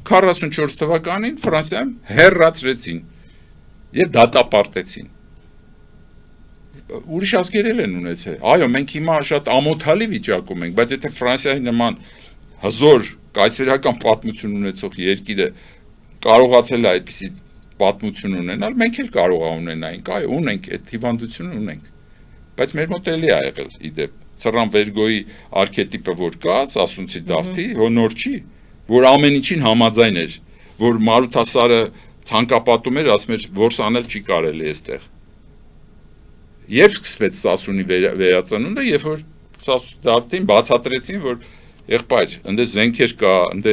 44 թվականին Ֆրանսիայում հեռացրեցին եւ դատապարտեցին։ Ուրիշ ազգեր են ունեցել։ Այո, մենք հիմա շատ ամոթալի վիճակում ենք, բայց եթե Ֆրանսիայի նման հզոր կայսերական պատմություն ունեցող երկիրը կարողացել է այդպիսի պատմություն ունենալ, մենք էլ կարող ունենայինք, այո, ունենք, այդ հիվանդությունը ունենք։ Բայց մեր մոտ էլի ա եղել իդեպ Ծռան Վերգոյի արքետիպը որ կա, Սասունցի Դավթի, հոնոր չի, որ ամեն ինչին համաձայն էր, որ Մարութասարը ցանկապատում էր, ասում էր, որս անել չի կարելի այստեղ։ Երբ սկսվեց Սասունի վերածնունդը, երբ որ Դավթին բացատրեցին, որ եղբայր, ընդ զենքեր կա, ընդ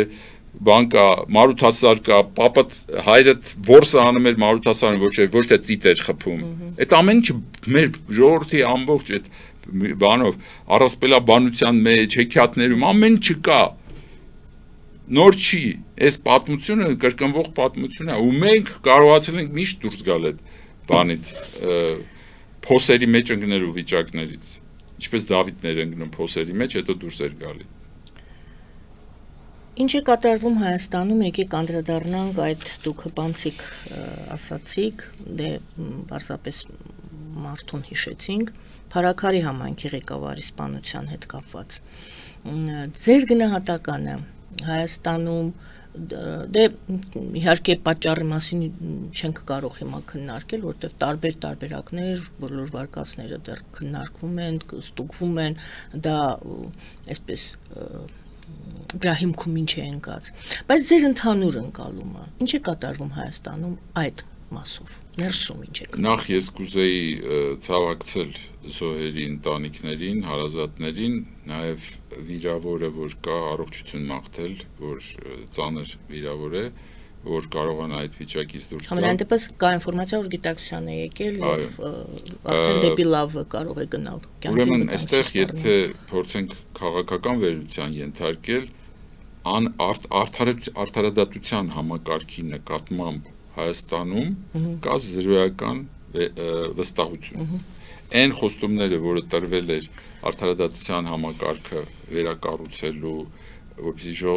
բան կա, Մարութասար կա, պապդ հայրդ որսը անում էր Մարութասարը, ոչ թե ծիտ էր խփում։ Այդ ամեն ինչը մեր ժողովրդի ամբողջ այդ բանով առասպելաբանության մեջ, հեքիաթներում ամեն չկա։ Նոր չի, այս պատմությունը կրկնվող պատմություն է, ու մենք կարողացել ենք միշտ դուրս գալ այդ բանից, փոսերի մեջ ընկնելու վիճակներից, ինչպես Դավիթն էր ընկնում փոսերի մեջ, հետո դուրս էր գալի։ Ինչ է կատարվում Հայաստանում, եկեք անդրադառնանք այդ դուք հպանցիկ ասացիք, դե պարզապես մարդուն հիշեցինք, Փարաքարի համայնքի ղեկավարի սպանության հետ կապված։ Ձեր գնահատականը Հայաստանում դե իհարկե պատճառի մասին չենք կարող հիմա քննարկել, որտեղ տարբեր տարբերակներ, բոլոր վարկածները դեռ քննարկվում են, ստուգվում են, դա այսպես դրա հիմքում ինչ է ընկած, բայց ձեր ընդհանուր ընկալումը, ինչ է կատարվում Հայաստանում այդ մասով, ներսում ինչ է կատարվում։ Նախ ես կուզեի ցավակցել զոհերի ընտանիքներին, հարազատներին, նաև վիրավորը, որ կա, առողջություն մաղթել, որ ծանր վիրավոր է, որ կարողանա այդ վիճակից դուրս գալ։ Համենայն դեպս կա ինֆորմացիա, որ գիտակցության է եկել եւ արդեն դեպի լավ կարող է գնալ։ Ուրեմն այստեղ եթե փորձենք քաղաքական վերլուծության ենթարկել, արդարադատության համակարգի նկատմամբ Հայաստանում կա զրոյական վստահություն։ Այն խոստումները, որը տրվել էր արդարադատության համակարգը վերակառուցելու, որպեսզի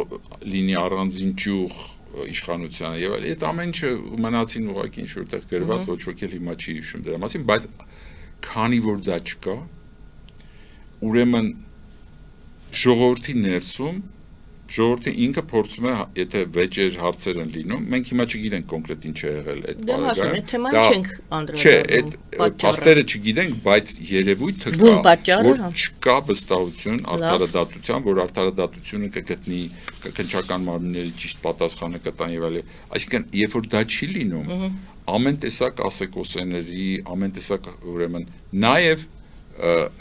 լինի առանձին ճյուղ իշխանությանը եւ այլն, այդ ամեն ինչը մնացին ուղղակի ինչ որտեղ գրված, ոչ ոք էլ հիմա չի հիշում դրա մասին, բայց քանի որ դա չկա, ուրեմն ժողովրդի ներսում ժողովրդի ինքը փորձում է, եթե վեճեր հարցեր են լինում, մենք հիմա չգիտենք կոնկրետ ինչ է եղել այդ բառը։ Այդ թեման չենք անդրադառնում։ Չէ, այդ փաստերը չգիտենք, բայց երևույթը կա, որ չկա վստահություն արդարադատության, որ արդարադատությունը կգտնի քննչական մարմինների ճիշտ պատասխանը կտան եւ այլն։ Այսինքն, երբ որ դա չի լինում, ամեն տեսակ ասեկոսեների, ամեն տեսակ ուրեմն նաեւ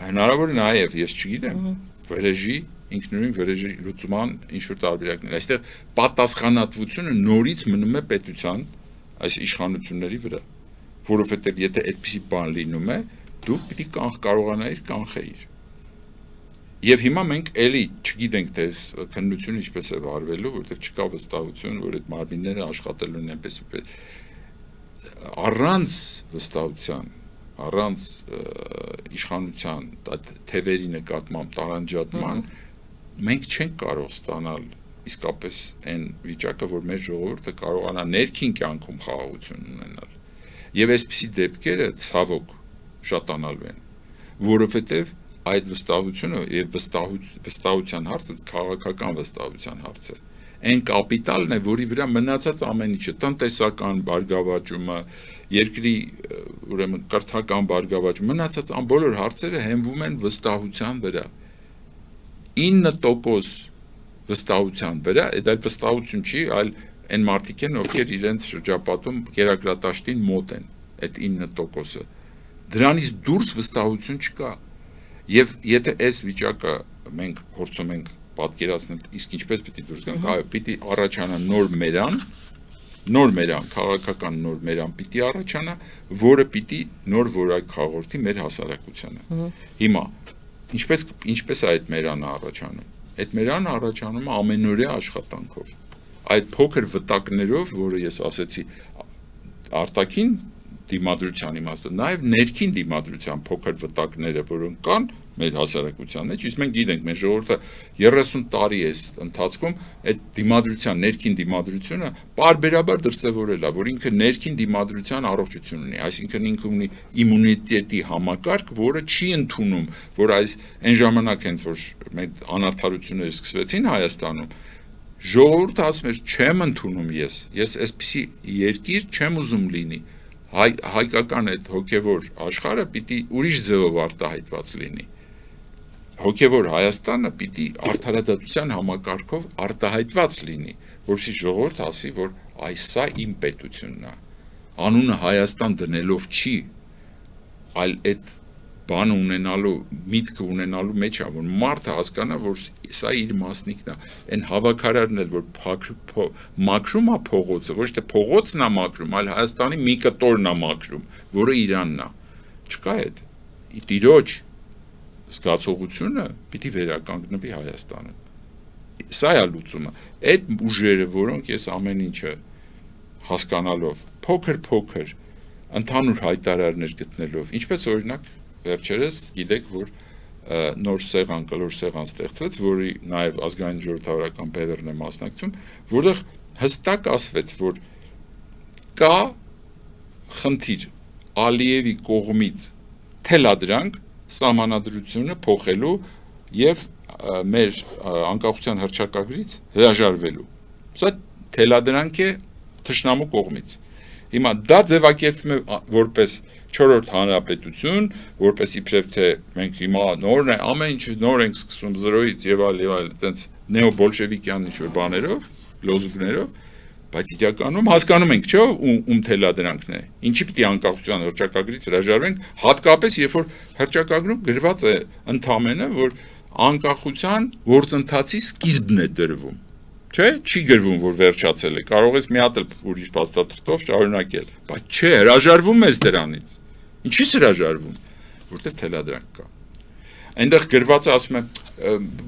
հնարավոր է նաեւ, ես չգիտեմ, վրեժի ինքնուրույն վրեժի լուծման ինչ-որ տարբերակներ։ Այստեղ պատասխանատվությունը նորից մնում է պետության այս իշխանությունների վրա, որովհետև եթե այդպիսի բան լինում է, դու պիտի կարողանայիր կանխեիր։ Եվ հիմա մենք էլի չգիտենք թե այս քննությունը ինչպես է վարվելու, որովհետև չկա վստահություն, որ այդ մարմինները աշխատելու են այնպես առանց վստահության, առանց իշխանության թևերի նկատմամբ տարանջատման մենք չենք կարող ստանալ իսկապես այն վիճակը, որ մեր ժողովուրդը կարողանա ներքին կյանքում խաղաղություն ունենալ։ Եվ այսպիսի դեպքերը ցավոք շատանալու են, որովհետև այդ վստահությունը եւ վստահության հարցը քաղաքական վստահության հարց է։ Այն կապիտալն է, որի վրա մնացած ամեն ինչը, տնտեսական բարգավաճումը, երկրի ուրեմն կրթական բարգավաճումը, մնացած բոլոր հարցերը հենվում են վստահության վրա։ 9% վստահության վրա, այդ վստահություն չի, այլ այն մարդիկ են, ովքեր իրենց շրջապատում կերակրատաշտին մոտ են, այդ 9%-ը։ Դրանից դուրս վստահություն չկա։ Եվ եթե այս վիճակը մենք փորձում ենք պատկերացնել, իսկ ինչպես պիտի դուրս գանք, այո, պիտի առաջանա նոր մերան, քաղաքական նոր մերան պիտի առաջանա, որը պիտի նոր որակ հաղորդի մեր հասարակությանը։ Հիմա ինչպես է այդ մերանը առաջանում։ Այդ մերանը առաջանում է ամենօրյա աշխատանքով։ Այդ փոքր վտակներով, որը ես ասեցի, արտաքին դիմադրության իմաստով, նաև ներքին դիմադրության փոքր վտակները, որոնք կան մեր հասարակության մեջ, իսկ մենք գիտենք, մեր ժողովուրդը 30 տարի է ընթացքում այդ դիմադրության, ներքին դիմադրությունը պարբերաբար դրսևորել է, որ ինքը ներքին դիմադրության առողջություն ունի, այսինքն ինքը ունի իմունիտետի համակարգ, որը չի ընդունում, որ այն ժամանակ հենց որ մեր անարդարությունները սկսվեցին Հայաստանում, ժողովուրդը ասում էր, չեմ ընդունում ես այսպիսի երկիր չեմ ուզում լինի, հայկական այդ հոգևոր աշխարհը պիտի ուրիշ ձևով արտահայտված լինի, հոգևոր Հայաստանը պիտի արդարադատության համակարգով արտահայտված լինի, որպեսզի ժողովուրդը ասի, որ սա իմ պետությունն է, անունը Հայաստան դնելով չի, այլ այդ բանը ունենալու, միտքը ունենալու մեջ է, որ մարդը հասկանա, որ սա իր մասնիկն է, այն հավաքարարն էլ, որ մաքրում է փողոցը, ոչ թե փողոցն է մաքրում, այլ Հայաստանի մի կտորն է մաքրում, որը Իրանն է, չկա այդ, տիրոջ զգացողությունը պիտի վերականգնվի Հայաստանում, սա է լուծումը, այդ ուժերը, որոնք ես ամեն ինչը հասկանալով, փոքր, ընդհանուր հայտարարներ գտնելով, ինչպես օրինակ վերջերս գիտեք, որ նոր կլոր սեղան ստեղծվեց, որի նաև ազգային ժողովրդավարական բևեռն է մասնակցում, որտեղ հստակ ասվեց, որ կա խնդիր Ալիևի կողմից թելադրանք սահմանադրությունը փոխելու եւ մեր անկախության հռչակագրից հրաժարվելու։ Սա թելադրանք է թշնամու կողմից։ Հիմա դա ձևակերպվում է որպես 4-րդ հանրապետություն, որպես իբրև թե մենք հիմա նորն է, ամեն ինչ նոր ենք սկսում 0-ից եւ այլ, այտենց նեոբոլշևիկյան ինչ-որ բաներով, լոզունգներով, բայց իրականում հասկանում ենք, չէ՞, ում թելադրանքն է։ Ինչի պիտի անկախության հռչակագրից հրաժարվենք, հատկապես երբ որ հռչակագրում գրված է ընդամենը, որ անկախության գործընթացի սկիզբն է դրվում։ Չէ, չի գրվում, որ վերջացել է, կարող ես մի հատ էլ ուրիշ փաստաթղթով շարունակել, բայց չէ, հրաժարվում ես դրանից։ Ինչի՞ս հրաժարվում, որտեղ թելադրանք կա։ Այնտեղ գրվածը ասում է,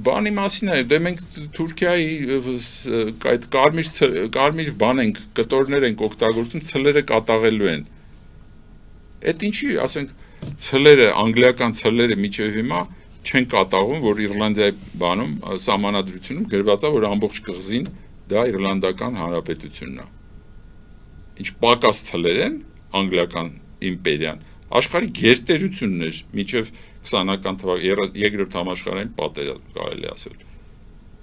բանի մասին է, դե մենք Թուրքիայի այդ կարմիր բան ենք, կտորներ ենք օգտագործում, ցլերը կատաղելու են։ Այդ ինչի, ասենք, ցլերը, անգլիական ցլերը միջև հիմա չեն կատաղում, որ Իռլանդիայի բանում սահմանադրությունում գրված է, որ ամբողջ կղզին դա Իռլանդական հանրապետությունն է։ Ինչ պակաս ցլեր են անգլիական իմպերիան, աշխարհի գերտերությունն էր մինչև 20-ական թվականի երկրորդ համաշխարհային պատերազմ կարելի ասել։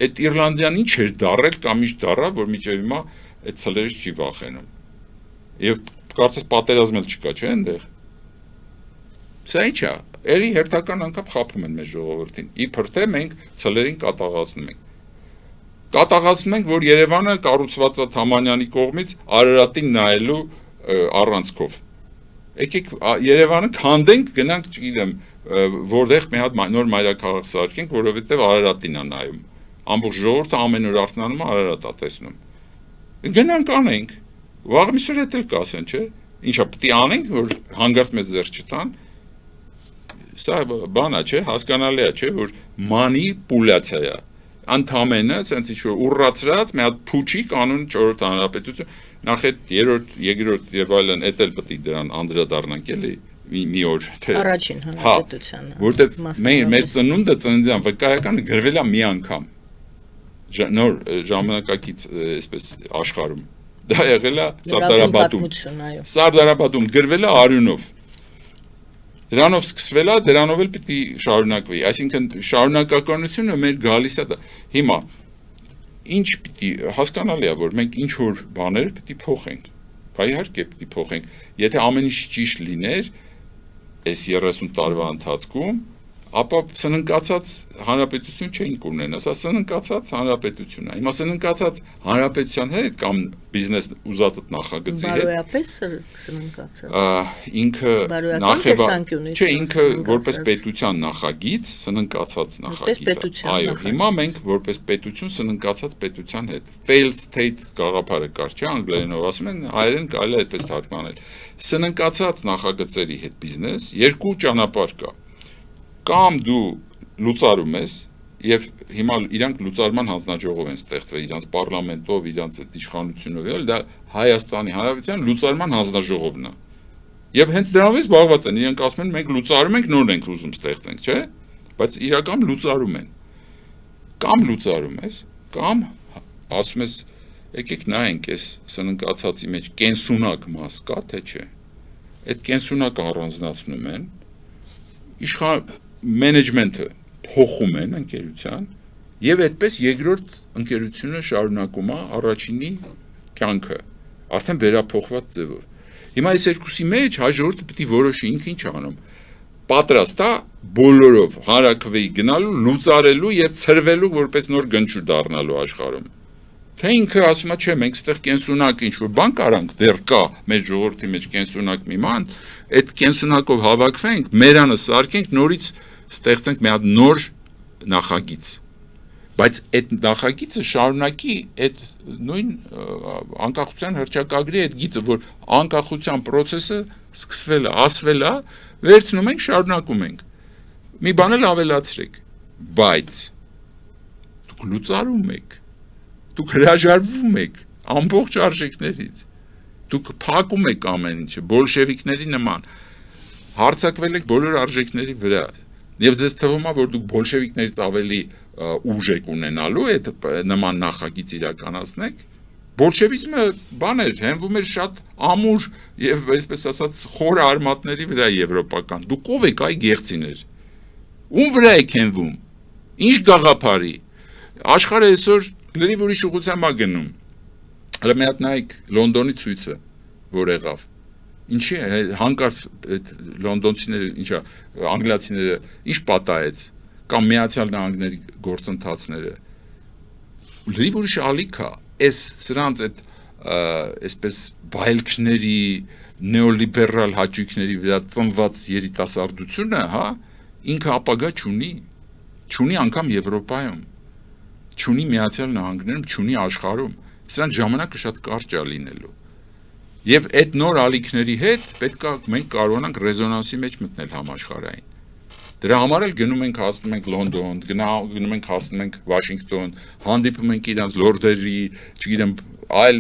Այդ Իռլանդիան ինչ էր դարել կամ ինչ դարա, որ մինչև հիմա այդ ցլերից չի վախենում։ Եվ կարծես պատերազմ էլ չկա, չէ՞ այնտեղ։ Սա ի՞նչ է։ Էլի հերթական անգամ խափում են մեր ժողովրդին։ Իբր թե մենք ցլերին կատաղացնում ենք։ Կատաղացնում ենք, որ Երևանը կառուցված է Թամանյանի կողմից Արարատին նայելու առանցքով։ Եկեք Երևանը քանդենք, գնանք, չգիտեմ, որտեղ մի հատ նոր մայրաքաղաք սարքենք, որովհետև Արարատին է նայում։ Ամբողջ ժողովուրդը ամեն օր արթնանում է Արարատա տեսնում։ Գնանք անենք։ Վաղ միսօր էլ կասեն, չէ՞։ Ինչա պիտի անենք, որ հանգարց մեզ ձեռք չտան։ Սա բան է, չէ, հասկանալի է, չէ, որ մանիպուլյացիա է։ Ընդամենը, ասենց ինչ-որ ուռացրած, մի հատ փուչիկ անուն 4-րդ հանրապետություն, նախ այդ 3-րդ, 2-րդ եւ այլն, էդ էլ պետք է դրան անդրադառնանք էլի մի օր, թե առաջին հանրապետությանը։ Որտեւ մեր ծնունդը ծննդյան վկայականը գրվել է մի անգամ։ Նոր ժամանակակից այսպես աշխարհում։ Դա եղել է Սարդարապատում գրվել է արյունով։ Դրանով սկսվել է, դրանով էլ պիտի շարունակվի, այսինքն շարունակականությունը մեր գալիս է։ Հիմա ինչ պիտի հասկանալի է, որ մենք ինչ որ բաներ պիտի փոխենք։ Բա իհարկե պիտի փոխենք։ Եթե ամեն ինչ ճիշտ լիներ այս 30 տարվա ընթացքում, ապա սննկացած հանրապետություն չէինք ունենա, սա սննկացած հանրապետություն է։ Հիմա սննկացած հանրապետության հետ կամ բիզնես ուզածդ նախագծի հետ բարոյապես սննկացած։ Ինքը նախևա, չէ, ինքը որպես պետության նախագիծ սննկացած նախագիծ է։ Այո, հիմա մենք որպես պետություն սննկացած պետության հետ failed state գաղափարը կար, չէ, անգլերենով ասում են, հայերեն կարելի է այդպես թարգմանել։ Սննկացած նախագծերի հետ բիզնես երկու ճանապարհ կա։ Կամ դու լուծարում ես եւ հիմա իրանք լուծարման հանձնաժողով են ստեղծվել իրանք պարլամենտով, իրանք իշխանությունով, դա Հայաստանի Հանրապետության լուծարման հանձնաժողովն է։ Եվ հենց դրանով զբաղված են, իրենք ասում են մենք լուծարում ենք, նոր ենք ուզում ստեղծենք, չէ՞։ Բայց իրական լուծարում են։ Կամ լուծարում ես, կամ ասում ես եկեք նայենք այս սննկացածի մեջ կենսունակ մաս կա, թե չէ։ Այդ կենսունակը առանձնացնում են, մենեջմենթը փոխում են ընկերության, եւ այդպես երկրորդ ընկերությունը շարունակում է առաջինի կյանքը, արդեն վերափոխված ձևով։ Հիմա այս երկուսի մեջ հաջորդը պետք է որոշի ինքը ինչ անում։ Պատրաստ է բոլորով հարակվեի գնալու, լուծարելու եւ ցրվելու որպես նոր գնչու դառնալու աշխարհում։ Թե ինքը ասում է, չէ, մենք ստեղ կենսունակ ինչ-որ բան կարանք, դեռ կա մեր ժողովրդի մեջ կենսունակ մի ման, այդ կենսունակով հավաքվենք, մերանը սարքենք, նորից ստեղծենք մի հատ նոր նախագիծ։ Բայց այդ նախագիծը շարունակի այդ նույն անկախության հռչակագրի այդ գիծը, որ անկախության process-ը սկսվել է, ասվել է, վերցնում ենք, շարունակում ենք։ Մի բան էլ ավելացրեք, բայց դուք լուծարում եք, դուք հրաժարվում եք ամբողջ արժեքներից, դուք փակում եք ամեն ինչը, բոլշևիկների նման, հարձակվել եք բոլոր արժեքների վրա, եւ ձեզ թվում է, որ դուք բոլշևիկներից ավելի ուժ եք ունենալու այդ նման նախագիծ իրականացնեք, բոլշևիզմը բան էր, հենվում էր շատ ամուր եւ այսպես ասած խոր արմատների վրա եվրոպական, դուք ով եք այ գեղցիներ, ում վրա եք հենվում, ինչ գաղափարի, աշխարհը այսօր լրիվ ուրիշ ուղղությամբ է գնում, հələ մի հատ նայեք Լոնդոնի ցույցը, որ եղավ, ինչի հանկարծ այդ լոնդոնցիները, ինչա անգլիացիները ինչ պատահեց, կամ Միացյալ Նահանգների գործընթացները, լրիվ ուրիշ ալիք է, այս սրանց այդ այսպես վայելքների, նեոլիբերալ հաճույքների վրա ծնված երիտասարդությունը, հա, ինքը ապագա չունի անգամ Եվրոպայում, չունի Միացյալ Նահանգներում, չունի աշխարհում, սրանց ժամանակը շատ կարճ է լինելու։ Եվ այդ նոր ալիքների հետ պետք է մենք կարողանանք ռեզոնանսի մեջ մտնել համաշխարհային։ Դրա համար էլ գնում ենք հասնում ենք Լոնդոն, գնում ենք հասնում ենք Վաշինգտոն, հանդիպում ենք իրանց լորդերի, չգիտեմ, այլ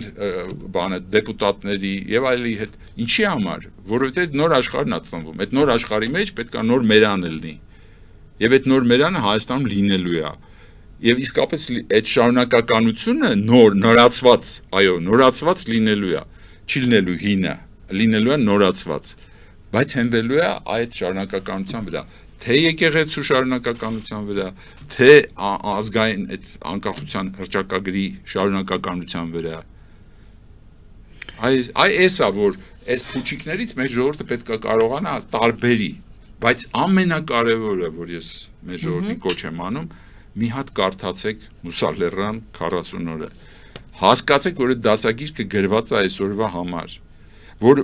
բանը դեպուտատների եւ այլի հետ։ Ինչի համար, որովհետեւ նոր աշխարհն է ծնվում։ Այդ նոր աշխարհի մեջ պետք է նոր մերան լինի։ Եվ այդ նոր մերանը Հայաստանում լինելու է։ Եվ իսկապես այդ շարունակականությունը նորացված, այո, նորացված լինելու է, չի լինելու հինը, լինելու է նորացված, բայց հենվելու է այդ շարունակականության վրա, թե եկեղեցու շարունակականության վրա, թե ազգային այդ անկախության հռչակագրի շարունակականության վրա։ Այս է, որ այս փուչիկներից մեր ժողովուրդը պետք է կարողանա տարբերի, բայց ամենակարևորը, որ ես մեր ժողովրդին կոչ եմ անում, մի հատ կարդացեք Մուսալերան 40 օրը, հասկացեք, որ այդ դասագիրքը գրված է այսօրվա համար, որ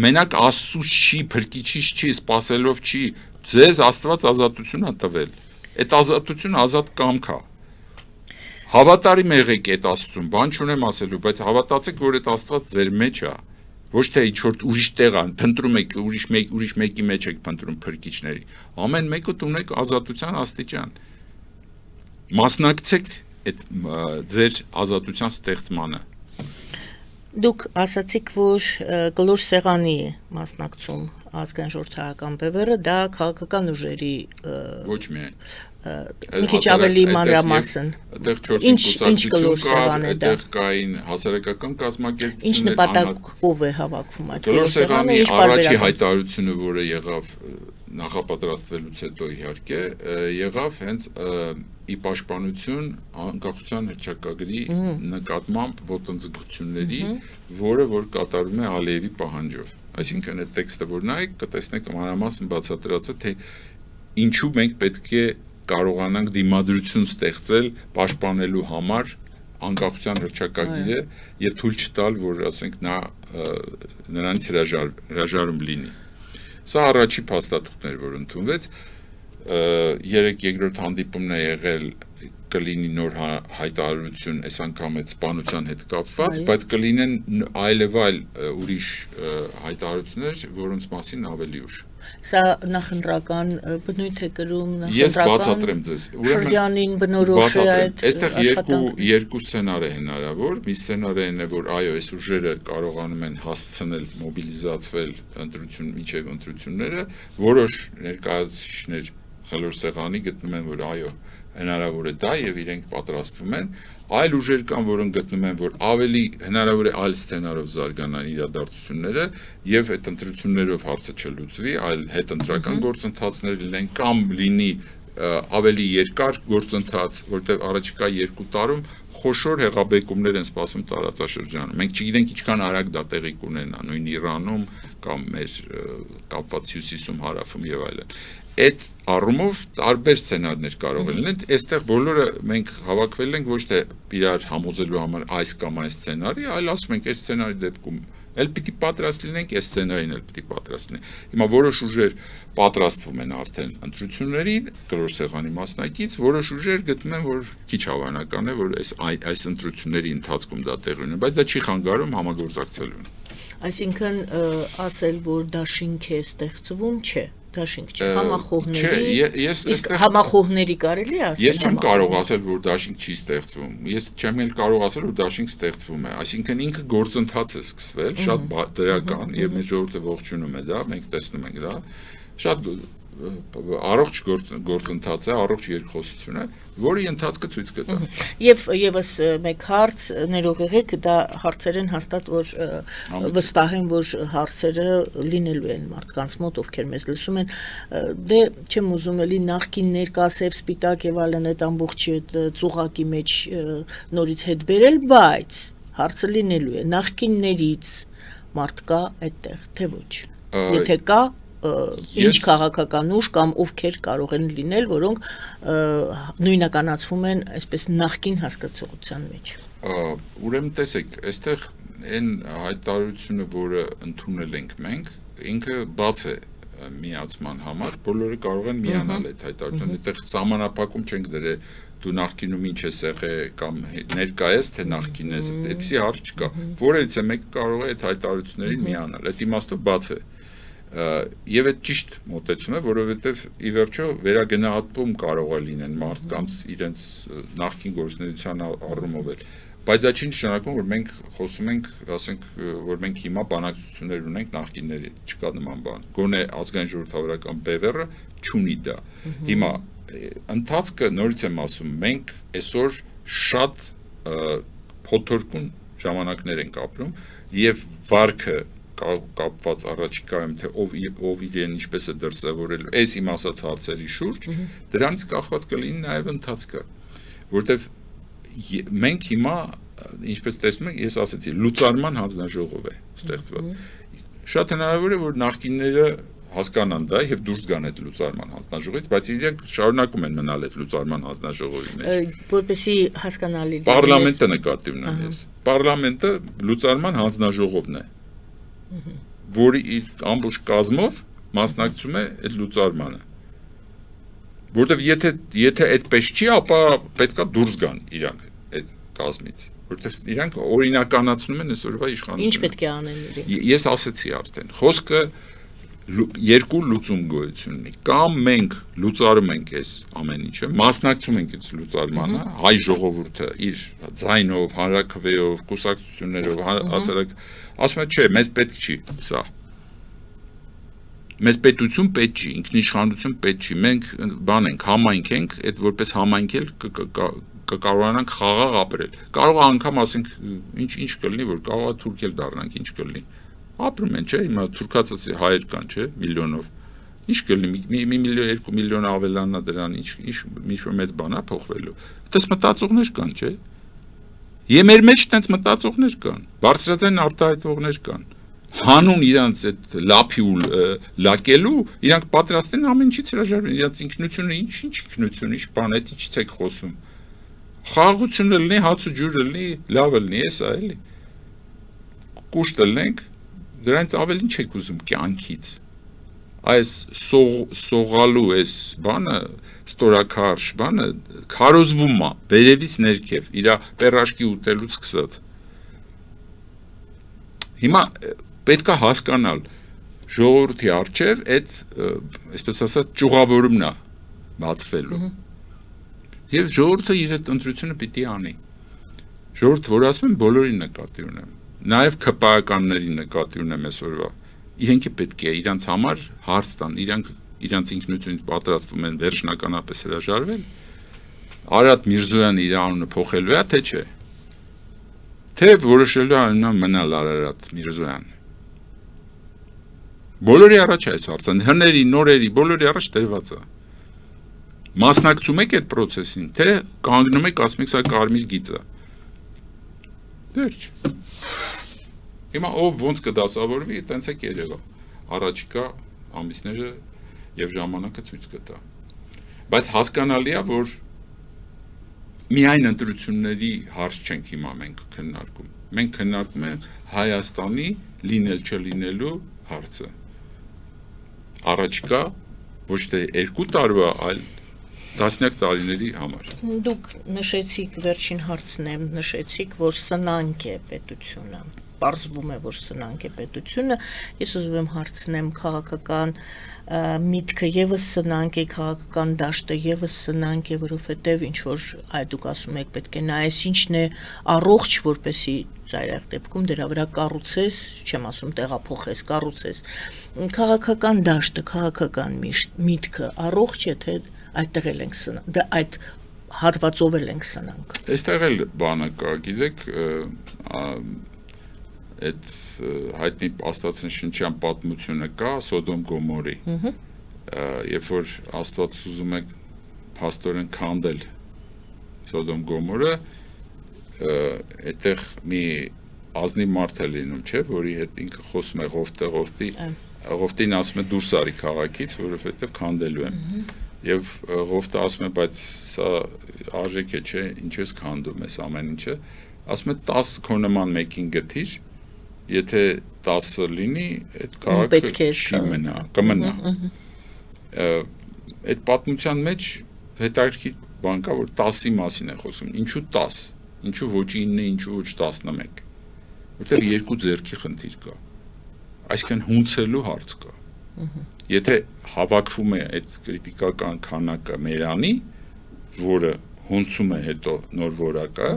մենակ Աստծուց չի, փրկիչից չի, սпасելով չի, ձեզ Աստված ազատություն է տվել, այդ ազատությունը ազատ կամք է, հավատարիմ եղեք այդ Աստծուն, բան չունեմ ասելու, բայց հավատացեք, որ այդ Աստված ձեր մեջ է, ոչ թե ինչ-որ ուրիշ տեղ է, փնտրում եք, ուրիշ մեկի մեջ եք փնտրում փրկիչների, ամեն մեկը ունեք ազատության աստիճան, մասնակցեք այդ ձեր ազատության ստեղծմանը։ Դուք ասացիք, որ գլուխ սեղանի մասնակցում ազգային ժողովրդական բևեռը, դա քաղաքական ուժերի ոչ միայն մի քիչ ավելի մանրամասն։ Այդտեղ 4 ինչ գլուխ սեղան է դա։ Այդտեղ կային հասարակական կազմակերպություններ։ Ինչ նպատակով է հավաքվում այդ գլուխ սեղանի առաջի հայտարարությունը, որը եղավ նախապատրաստվելուց հետո իհարկե, եղավ հենց ի պաշտպանություն անկախության հռչակագրի նկատմամբ ոտնձգությունների, որը որ կատարում է Ալիևի պահանջով։ Այսինքն այդ տեքստը որ նայեք, կտեսնեք մանրամասն բացատրած է, թե ինչու մենք պետք է կարողանանք դիմադրություն ստեղծել պաշտպանելու համար անկախության հռչակագիրը եւ թույլ չտալ, որ ասենք նա նրանից հրաժարում լինի։ Սա առաջի փաստաթուղթն էր, որ ընդունվեց, երեք երկրորդ հանդիպումն է եղել, կլինի նոր հայտարարություն այս անգամ այդ սպանության հետ կապված, բայց կլինեն այլևայլ ուրիշ հայտարարություններ, որոնց մասին ավելի ուշ։ Սա նախընտրական բնույթ է կրում, Ես բացատրեմ ձեզ։ Շրջանին բնորոշ է այդ այստեղ երկու սցենար է հնարավոր։ Մի սցենարն է, որ այո, այս ուժերը կարողանում են հասցնել, մոբիլիզացվել միջև ընտրությունները, որոշ ներկայացուցիչներ խլոր սեղանի գտնում են, որ այո, հնարավոր է դա եւ իրենք պատրաստվում են, այլ ուժեր կան, որոնք գտնում են, որ ավելի հնարավոր է այլ սցենարով զարգանան իրադարձությունները եւ այդ ընտրություններով հարցը չլուծվի, այլ հետընտրական գործընթացներ լինեն կամ լինի ավելի երկար գործընթաց, որտեղ առաջիկա 2 տարում խոշոր հեղաբեկումներ են սպասվում տարածաշրջանում։ Մենք չգիտենք ինչքան արագ դա տեղի կունենա, նույն Իրանում կամ մեր կապված հյուսիսում, հարավում եւ այլն։ Այդ առումով տարբեր սցենարներ կարող են լինել, այստեղ բոլորը մենք հավաքվել ենք ոչ թե իրար համոզելու համար այս կամ այս սցենարի, այլ ասում ենք այս սցենարի դեպքում էլ պիտի պատրաստ լինենք, այս սցենարին էլ պիտի պատրաստ լինենք։ Հիմա որոշ ուժեր պատրաստվում են արդեն ընտրություններին, կլոր սեղանի մասնակից, որոշ ուժեր գտնում են, որ քիչ հավանական է, որ այս ընտրությունների ընթացքում դա տեղի ունենա, բայց դա չի խանգարում համագործակցելուն։ Այսինքն ասել, որ դաշինք է ստեղծվում, չէ։ Դաշինք չէ, համախոհների։ Իսկ համախոհների կարելի է ասել։ Ես չեմ կարող ասել, որ դաշինք չի ստեղծվում։ Ես չեմ էլ կարող ասել, որ դաշինք ստեղծվում է։ Այսինքն ինքը գործընթաց է սկսվել, շատ դրական, եւ մեր ժողովուրդը ողջունում է դա, մենք տեսնում ենք դա։ Շատ առողջ գործընթաց է, առողջ երկխոսություն է, որի ընթացքը ցույց կտա։ Եվ եւս մեկ հարց ներող եղեք, դա հարցեր են հաստատ, որ վստահ եմ, որ հարցերը լինելու են մարդկանց մոտ, ովքեր մեզ լսում են, դե չեմ ուզում էլի նախքին ներկա սև սպիտակ եւ այլն այդ ամբողջի այդ ծուղակի մեջ նորից հետ բերել, բայց հարցը լինելու է նախքիններից մարդ կա այդտեղ, թե ոչ։ Եթե կա ինչ քաղաքական ուժ կամ ովքեր կարող են լինել, որոնք նույնականացվում են այսպես նախկին հասկացողության մեջ։ Ուրեմն տեսեք, այստեղ այն հայտարարությունը, որը ընդունել ենք մենք, ինքը բաց է միացման համար, բոլորը կարող են միանալ այդ հայտարարությունը, այդտեղ սահմանափակում չենք դրել դու նախկինում ինչ ես եղել կամ ներկա ես թե նախկին ես, այդպեսի հարց չկա։ Որից է մեկը կարող է այդ հայտարարություններին միանալ, այդ իմաստով բաց է։ Եվ այդ ճիշտ մոտեցում է, որովհետև ի վերջո վերագնահատում կարող է լինեն մարդկանց իրենց նախկին գործունեության առումով էլ, բայց դա չի նշանակում, որ մենք խոսում ենք, ասենք, որ մենք հիմա բանակցություններ ունենք նախկինների, չկա նման բան։ Գոնե ազգային ժողովրդավարական բևեռը չունի դա։ Հիմա ընթացքը նորից եմ ասում, մենք այսօր շատ փոթորկուն ժամանակներ ենք ապրում եւ վարքը կապված առաջիկայում թե ով իրեն ինչպես է դրսևորել այս իմ ասած հարցերի շուրջ, դրանից կախված կլինի նաև ընթացքը, որտեվ մենք հիմա ինչպես տեսնում եք, ես ասացի, լուծարման հանձնաժողով է ստեղծված։ Շատ հնարավոր է, որ նախկինները հասկանան դա եւ դուրս գան այդ լուծարման հանձնաժողովից, բայց իրենք շարունակում են մնալ այդ լուծարման հանձնաժողովի մեջ։ Որպեսզի հասկանալի լինի։ Պարլամենտը նկատի ունեմ ես։ Պարլամենտը լուծարման հանձնաժողովն է, որի իր ամբողջ կազմով մասնակցում է այդ լուծարմանը։ Որտեվ եթե այդպես չի, ապա պետքա դուրս գան իրանք այդ կազմից, որտեվ իրանք օրինականացնում են այսօրվա իշխանությունը։ Ինչ պետք է անեն իրենք։ Ես ասացի արդեն, խոսքը երկու լուծում գոյություն ունի, կամ մենք լուծարում ենք այս ամեն ինչը, մասնակցում ենք այս լուծարմանը, հայ ժողովուրդը իր ձայնով, հանրաքվեով, կուսակցություններով, հասարակ ասում է, չէ, մեզ պետք չի սա։ Մեզ պետություն պետք չի, ինքնիշխանություն պետք չի, մենք բան ենք, համայնք ենք, այդ որպես համայնք էլ կկարողանանք խաղաղ ապրել։ Կարող է անգամ ասենք, ինչ կլինի, որ կարող է թուրք էլ դառնանք, ինչ կլինի։ Ապրում են, չէ, հիմա թուրքացած հայեր կան, չէ, միլիոնով։ Ինչ կլինի, 1 միլիոն, 2 միլիոն ավելանա դրան, ինչ որ մեծ բան է փոխվելու։ Այդպես մտածողներ կան, չէ։ Եվ մեր մեջ տենց մտածողներ կան, բարձրաձայն արտահայտողներ կան։ Հանուն իրանց այդ լափի ու լակելու, իրանք պատրաստ են ամեն ինչից հրաժարվել, իրանց ինքնությունը, ինչ ինքնություն, ինչ բան է, ինչից եք խոսում։ Խաղաղությունը լինի, հաց ու ջուրը լինի, լավը լինի, էսա էլի։ Կուշտ լինենք, դրանից ավելի ինչ եք ուզում կյանքից։ Այս սողալու այս բանը, ստորակարշ բանը քարոզվում է, վերևից ներքև, իր պերաշկի ուտելուց սկսած։ Հիմա պետք է հասկանալ ժողովրդի առջև այդ այսպես ասած ճյուղավորումն է բացվելու։ Եվ ժողովուրդը իր այդ ընտրությունը պիտի անի։ Ժողովուրդ, որ ասում եմ, բոլորին նկատի ունեմ։ Նաև ԿՊԱ-ականների նկատի ունեմ այսօրվա։ Իրենք պետք է իրանց համար հարց տան, իրանց ինքնությունից պատրաստվում են վերջնականապես հրաժարվել։ Արարատ Միրզոյանը իր անունը փոխելու է, թե չէ։ Թե որոշելու է մնալ Արարատ Միրզոյանը։ Բոլորի առաջ է այս հարցը, հների, նորերի, բոլորի առաջ դրված է։ Մասնակցում եք այդ process-ին, թե կանգնում եք, ասում եք, սա կարմիր գիծ է։ Վերջ։ Հիմա ով ոնց կդասավորվի, տենց է երևա։ Առաջիկա ամիսները եւ ժամանակը ցույց կտա։ Բայց հասկանալի է, որ միայն ընտրությունների հարց չենք հիմա մենք քննարկում։ Մենք քննարկում ենք Հայաստանի լինել չլինելու հարցը։ Առաջիկա ոչ թե 2 տարվա, այլ տասնյակ տարիների համար։ Դուք նշեցիք վերջին հարցն եմ, նշեցիք, որ սնանկ է պետությունը։ Պարզվում է, որ սնանկ է պետությունը։ Ես ուզում եմ հարցնեմ քաղաքական միտքը եւս սնանկ է, քաղաքական դաշտը եւս սնանկ է, որովհետեւ ինչ որ դուք ասում եք, պետք է նայես ինչն է առողջ, որպեսի ծայրահեղ դեպքում դրա վրա կառուցես, չեմ ասում տեղափոխես, կառուցես։ Քաղաքական դաշտը, քաղաքական միտքը առողջ է, թե այդտեղ էլ ենք սնանկ, դա այդ հատվածով էլ ենք սնանկ։ Այստեղ էլ բանը կա, գիտեք, այդ հայտնի աստվածաշնչյան պատմությունը կա Սոդոմ Գոմորի։ Երբ որ Աստված ուզում է փաստորեն քանդել Սոդոմ Գոմորը, այդտեղ մի ազնիվ մարդ է լինում, չէ, որի հետ ինքը խոսում է Ղովտին ասում է դուրս արի քաղաքից, որովհետև քանդելու եմ։ Եվ Ղովտը ասում է, բայց սա արժեք է, չէ, ինչ ես քանդում ես ամեն ինչը, ասում է 10 քո նման մեկին գտիր, եթե 10 լինի, այդ քաղաքը չի մնա, կմնա։ Այդ պատմության մեջ հետաքրքիր բան կա, որ 10-ի մասին է խոսում, ինչու 10, ինչու ոչ 9, ինչու ոչ 11, որտեղ երկու ձեռքի խնդիր կա, այսինքն հունցելու հարց կա։ Եթե հավաքվում է այդ կրիտիկական քանակը մերանի, որը հունցում է հետո նոր որակը,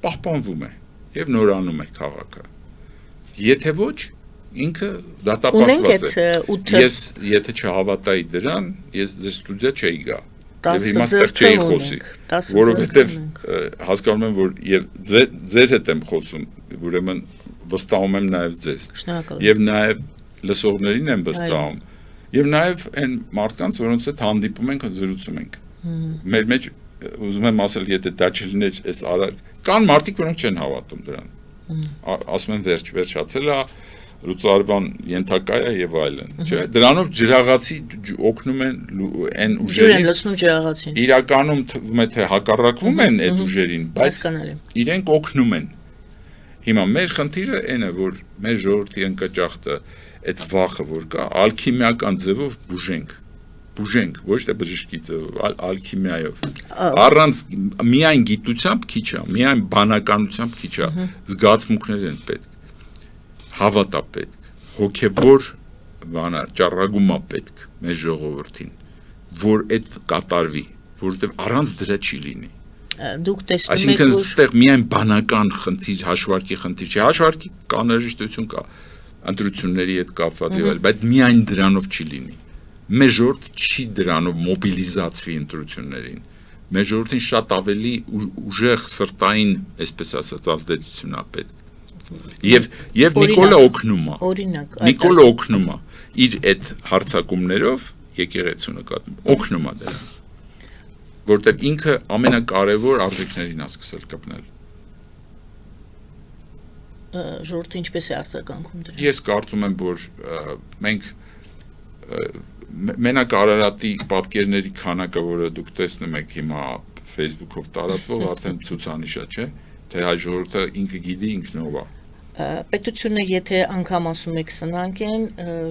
պահպանվում է եւ նորանում է քաղաքը։ Եթե ոչ, ինքը դատապարտված է։ Ես եթե չհավատայի դրան, ես ձեր ստուդիա չէի գա։ Եվ հիմա ստեղ չէի խոսի, որովհետեւ հասկանում եմ, որ եւ ձեր հետ եմ խոսում, ուրեմն վստահում եմ նաեւ ձեզ։ Եվ նաեւ լսողներին եմ վստահում։ Եվ նաև այն մարդկանց, որոնց հետ հանդիպում ենք, զրուցում ենք։ Մեր մեջ ուզում եմ ասել, եթե դա չլիներ, այս կան մարդիկ, որոնք չեն հավատում դրան։ Ասում են վերջացել է, լուծարվան ենթակա է եւ այլն, չէ՞։ Դրանով ջրաղացի օգնում են այն ուժերին։ Ջուր են լցնում ջրաղացին։ Իրականում թվում է թե հակառակվում են այդ ուժերին, բայց իրենք օգնում են։ Հիմա մեր խնդիրը այն է, որ մեր ժողովրդի ընկճախտը այդ վախը որ կա, ալքիմիական ձևով բուժենք, ոչ թե բժշկի ձևով, այլ ալքիմիայով։ Առանց միայն գիտությամբ քիչ է, միայն բանականությամբ քիչ է, զգացմունքներ են պետք, հավատ է պետք, հոգևոր բանա, ճառագում է պետք մեր ժողովրդին, որ այդ կատարվի, որովհետև առանց դրա չի լինի։ Դուք տեսնում եք, այսինքն այստեղ միայն բանական խնդիր, հաշվարկի խնդիր չի, հաշվարկի կաներժշտություն կա, ընտրությունների հետ կապված եւ այլ, բայց միայն դրանով չի լինի։ Մեր ժողովուրդը չի դրանով մոբիլիզացվի ընտրություններին։ Մեր ժողովրդին շատ ավելի ուժեղ սրտային, այսպես ասած, ազդեցություն է պետք։ Եվ Նիկոլը օգնում է։ Օրինակ, Նիկոլը օգնում է իր այդ հարցակումներով եկեղեցու նկատմամբ օգնում է դրան։ Որտեղ ինքը ամենակարևոր արժեքներին է սկսել կպնել։ Ժողովուրդը ինչպես է արձագանքում դրան։ Ես կարծում եմ, որ մենք մենակ Արարատի պատկերների քանակը, որը դուք տեսնում եք հիմա Facebook-ով տարածվող, արդեն ցուցանիշ է, չէ՞, թե հայ ժողովուրդը ինքը գիտի ինքնով է։ Պետությունը եթե անգամ ասում եք սնանկ են,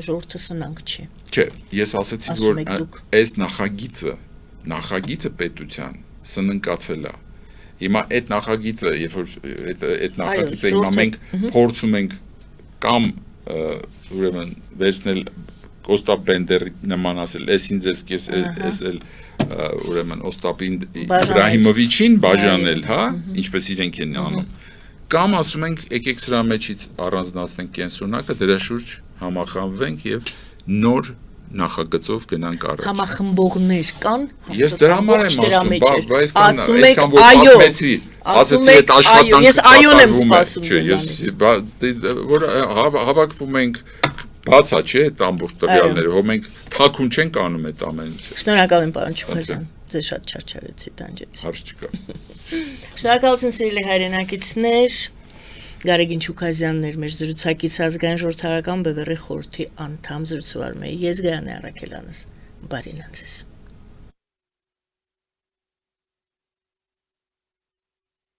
ժողովուրդը սնանկ չի։ Չէ, ես ասացի, որ այս նախագիծը պետության սննկացել է։ Հիմա այդ նախագիծը, երբ որ այդ նախագիծը հիմա մենք փորձում ենք կամ ուրեմն վերցնել Օստապ Բենդերի նման ասել, «Էս ինձ էս էլ ուրեմն Օստապին Իբրահիմովիչին բաժանել, հա, ինչպես իրենք են անում»։ Կամ ասում ենք, եկեք սրա մեջից առանձնացնենք կենսունակը, դրա շուրջ համախմբվենք եւ նոր նախագծով գնանք առաջ։ Համախմբողներ կան, Ես դրա համար եմ ասում, ասում որ այո, պատմեցի, ասեցի այդ աշխատանքը ես այոն եմ կատարվում է, սպասում չէ, ես որ հավաքվում ենք բացա, չէ, այդ ամբողջ տվյալները, որ մենք թաքուն չենք անում այդ ամեն ինչը։ Շնորհակալ եմ, պարոն Չուխազյան, ձեզ շատ չարչարեցի, տանջեցի։ Հարց չկա։ Շնորհակալություն սիրելի հայրենակիցներ, Գարեգին Չուխազյանն էր մեր զրուցակից ազգային ժողովրդական բևեռի խորհրդի անդամ, զրուցում եմ ես Գայանե Առաքելյանս, բարին ձեզ։